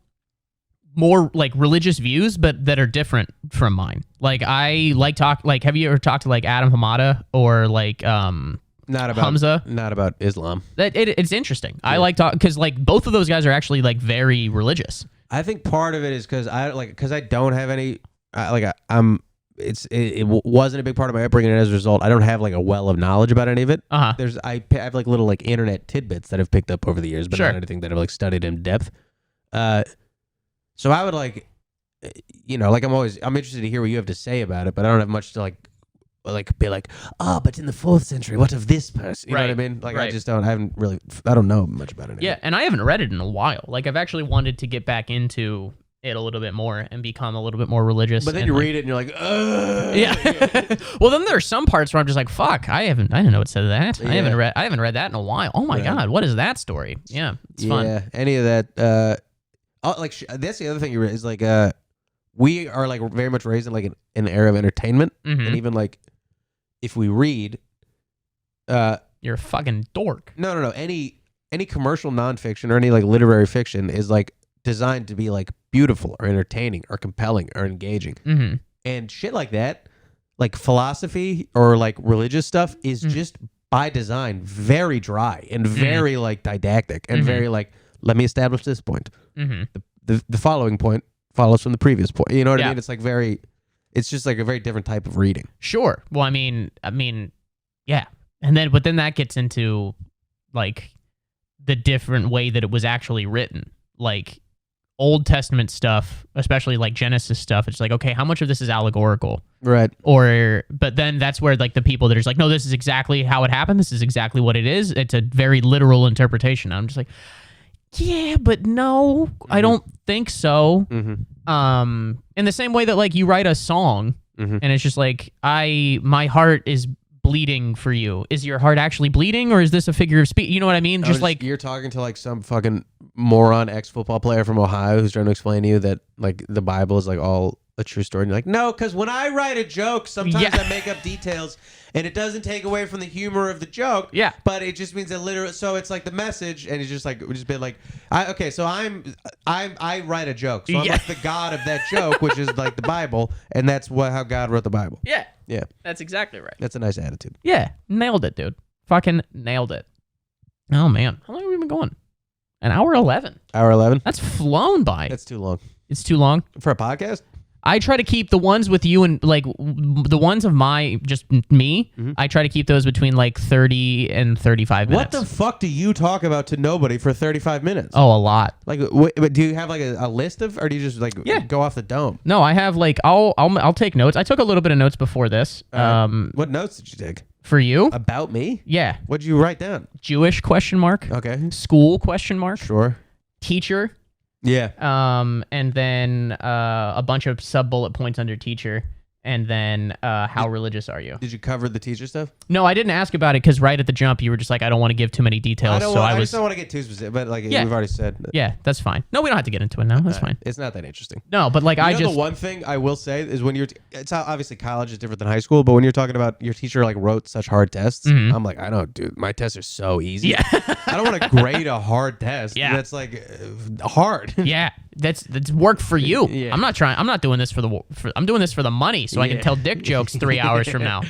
more like religious views, but that are different from mine. Like I like have you ever talked to like Adam Hamada or like not about Hamza? Not about Islam. It's interesting. Yeah. I like talk because like both of those guys are actually like very religious. I think part of it is because I don't have any it wasn't a big part of my upbringing, and as a result, I don't have like a well of knowledge about any of it. I have like little like internet tidbits that I've picked up over the years, but not anything that I've like studied in depth. So I would like, like I'm interested to hear what you have to say about it, but I don't have much to like be like, oh, but in the 4th century, what of this person? You know what I mean? Like I don't know much about it. Yeah, and I haven't read it in a while. Like I've actually wanted to get back into it a little bit more and become a little bit more religious. But then you read it and you're like, ugh. Yeah. Well, then there are some parts where I'm just like, fuck, I didn't know it said that. Yeah. I haven't read that in a while. Oh my God, what is that story? Yeah, it's fun. Yeah, any of that. That's the other thing is like, we are like very much raised in like an era of entertainment, and even like if we read, you're a fucking dork. No. Any commercial nonfiction or any like literary fiction is like designed to be like beautiful or entertaining or compelling or engaging, and shit like that, like philosophy or like religious stuff is just by design very dry and very like didactic and very like, let me establish this point. The following point follows from the previous point. You know what I mean? It's like it's just like a very different type of reading. Sure. Well, I mean, yeah. But then that gets into like the different way that it was actually written. Like Old Testament stuff, especially like Genesis stuff, it's like, okay, how much of this is allegorical? Right. But then that's where like the people that are just like, no, this is exactly how it happened. This is exactly what it is. It's a very literal interpretation. I'm just like, yeah, but no, I don't think so. In the same way that like you write a song and it's just like, my heart is bleeding for you. Is your heart actually bleeding, or is this a figure of speech? You know what I mean? Just like you're talking to like some fucking moron ex-football player from Ohio who's trying to explain to you that like the Bible is like all a true story. And you're like, no, because when I write a joke, sometimes I make up details and it doesn't take away from the humor of the joke. Yeah. But it just means that literally, so it's like the message, and it's just like, just been like, I write a joke. So I'm like the God of that joke, which is like the Bible, and that's how God wrote the Bible. Yeah. Yeah. That's exactly right. That's a nice attitude. Yeah. Nailed it, dude. Fucking nailed it. Oh, man. How long have we been going? An hour 11. Hour 11? That's flown by. That's too long. It's too long? For a podcast? I try to keep the ones with you and like the ones of just me. I try to keep those between like 30 and 35 minutes. What the fuck do you talk about to nobody for 35 minutes? Oh, a lot. Like, but do you have like a list of, or do you just like go off the dome? No, I have like I'll take notes. I took a little bit of notes before this. What notes did you take? For you? About me? Yeah. What did you write down? Jewish ? Okay. School ? Sure. Teacher. Yeah. And then a bunch of sub bullet points under teacher, And then how religious are you? Did you cover the teacher stuff? No, I didn't ask about it because right at the jump you were just like, I don't want to give too many details. I just don't want to get too specific, but like we've already said. Yeah, that's fine. No, we don't have to get into it now. That's fine. It's not that interesting. No, but like the one thing I will say is when it's obviously college is different than high school, but when you're talking about your teacher like wrote such hard tests, I'm like, I don't, dude, my tests are so easy. Yeah. I don't want to grade a hard test. Yeah. That's like hard. Yeah, that's work for you. Yeah. I'm not doing this I'm doing this for the money so I can tell dick jokes 3 hours from now.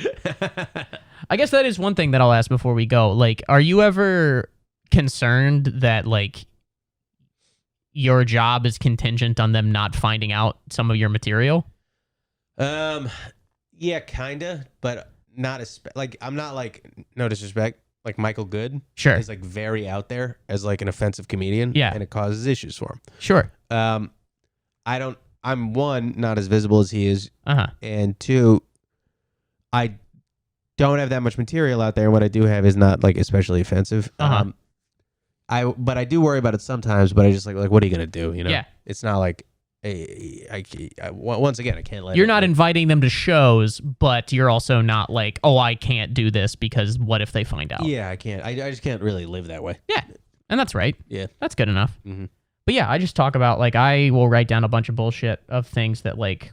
I guess that is one thing that I'll ask before we go. Like, are you ever concerned that like your job is contingent on them not finding out some of your material? Yeah, kinda, but not as like I'm not like, no disrespect, like Michael Good. Sure. Is like very out there as like an offensive comedian. Yeah. And it causes issues for him. Sure. I'm one, not as visible as he is. And two, I don't have that much material out there. And what I do have is not like especially offensive. But I do worry about it sometimes, but I just like what are you going to do? You know, Yeah. It's not like, once again, I can't let You're not inviting them to shows, but you're also not like, oh, I can't do this because what if they find out? Yeah, I can't. I just can't really live that way. Yeah. And that's right. Yeah. That's good enough. Mm-hmm. But yeah, I just talk about, like, I will write down a bunch of bullshit of things that, like,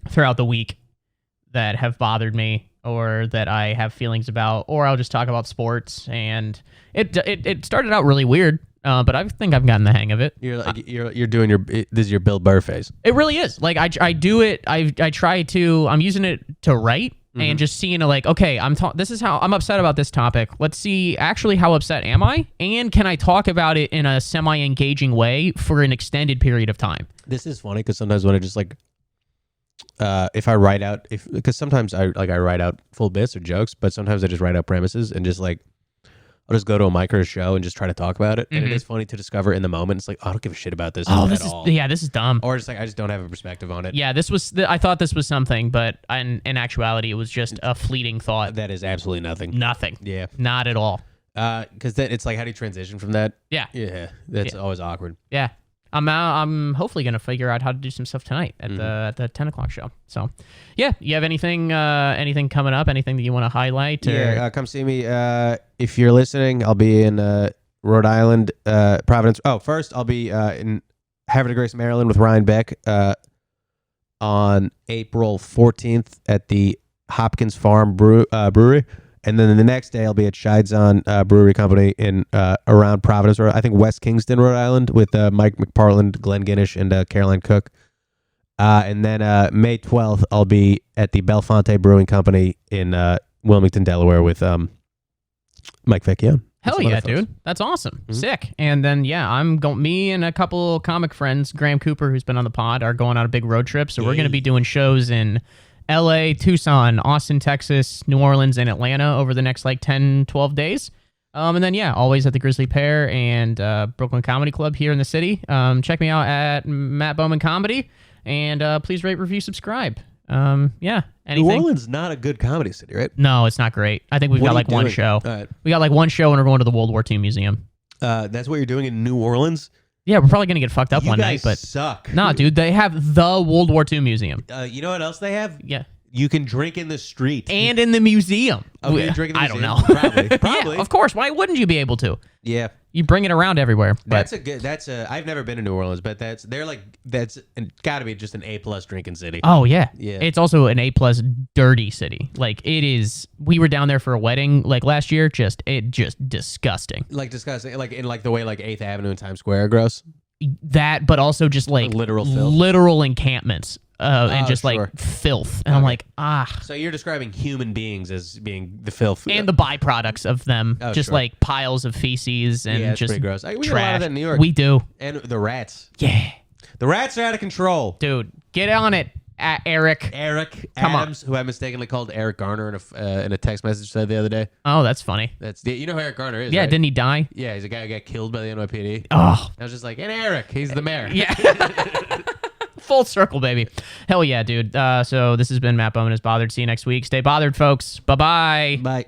throughout the week that have bothered me or that I have feelings about, or I'll just talk about sports. And it started out really weird, but I think I've gotten the hang of it. You're like, you're doing this is your Bill Burr phase. It really is. Like, I do it. I try to, I'm using it to write. And just seeing like, okay, this is how I'm upset about this topic. Let's see actually how upset am I? And can I talk about it in a semi-engaging way for an extended period of time? This is funny because sometimes when I just like, if I write out, because sometimes I write out full bits or jokes, but sometimes I just write out premises and just like, I'll just go to a mic or a show and just try to talk about it. And it is funny to discover in the moment. It's like, oh, I don't give a shit about this at all. Yeah, this is dumb. Or just like, I just don't have a perspective on it. Yeah, I thought this was something, but in actuality, it was just a fleeting thought. That is absolutely nothing. Nothing. Yeah. Not at all. Because then it's like, how do you transition from that? Yeah. Yeah. That's always awkward. Yeah. I'm hopefully gonna figure out how to do some stuff tonight at the 10 o'clock show. So, yeah, you have anything coming up? Anything that you want to highlight? Yeah, come see me. If you're listening, I'll be in Rhode Island, Providence. Oh, first I'll be in Havre de Grace, Maryland, with Ryan Beck on April 14th at the Hopkins Farm Brewery. And then the next day, I'll be at Scheidson Brewery Company in around Providence, or I think West Kingston, Rhode Island, with Mike McParland, Glenn Guinness, and Caroline Cook. And then May 12th, I'll be at the Belfonte Brewing Company in Wilmington, Delaware, with Mike Vecchione. Hell yeah, dude. That's awesome. Sick. And then, yeah, me and a couple comic friends, Graham Cooper, who's been on the pod, are going on a big road trip. So we're going to be doing shows in LA, Tucson, Austin, Texas, New Orleans, and Atlanta over the next like 10, 12 days. And then, yeah, always at the Grizzly Pear and Brooklyn Comedy Club here in the city. Check me out at Matt Bowman Comedy. And please rate, review, subscribe. Yeah, anything? New Orleans not a good comedy city, right? No, it's not great. I think we've got like one show. We got like one show and we're going to the World War II Museum. That's what you're doing in New Orleans? Yeah, we're probably going to get fucked up one night, but suck. Nah, dude, they have the World War II Museum. You know what else they have? Yeah. You can drink in the street. And in the museum. Oh, you drink in the museum? I don't know. Probably. Yeah, of course. Why wouldn't you be able to? Yeah. You bring it around everywhere. But I've never been to New Orleans, but that's got to be just an A+ drinking city. Oh, yeah. Yeah. It's also an A+ dirty city. Like, it is. We were down there for a wedding like last year. Just disgusting. Like disgusting. Like in like the way like 8th Avenue and Times Square are gross. That, but also just like literal filth. Literal encampments. And just sure. like filth. And I'm like, So you're describing human beings as being the filth. And the byproducts of them. Just sure. like piles of feces and it's just pretty gross. We trash. get a lot of that in New York. We do. And the rats. Yeah. The rats are out of control. Dude, get on it, Eric. Eric Come Adams, who I mistakenly called Eric Garner in a text message said the other day. Oh, that's funny. You know who Eric Garner is, yeah, right? Didn't he die? Yeah, he's a guy who got killed by the NYPD. Oh. I was just like, and Eric, he's the mayor. Yeah. Full circle, baby. Hell yeah, dude. So this has been Matt Bowman is Bothered. See you next week. Stay bothered, folks. Bye-bye. Bye.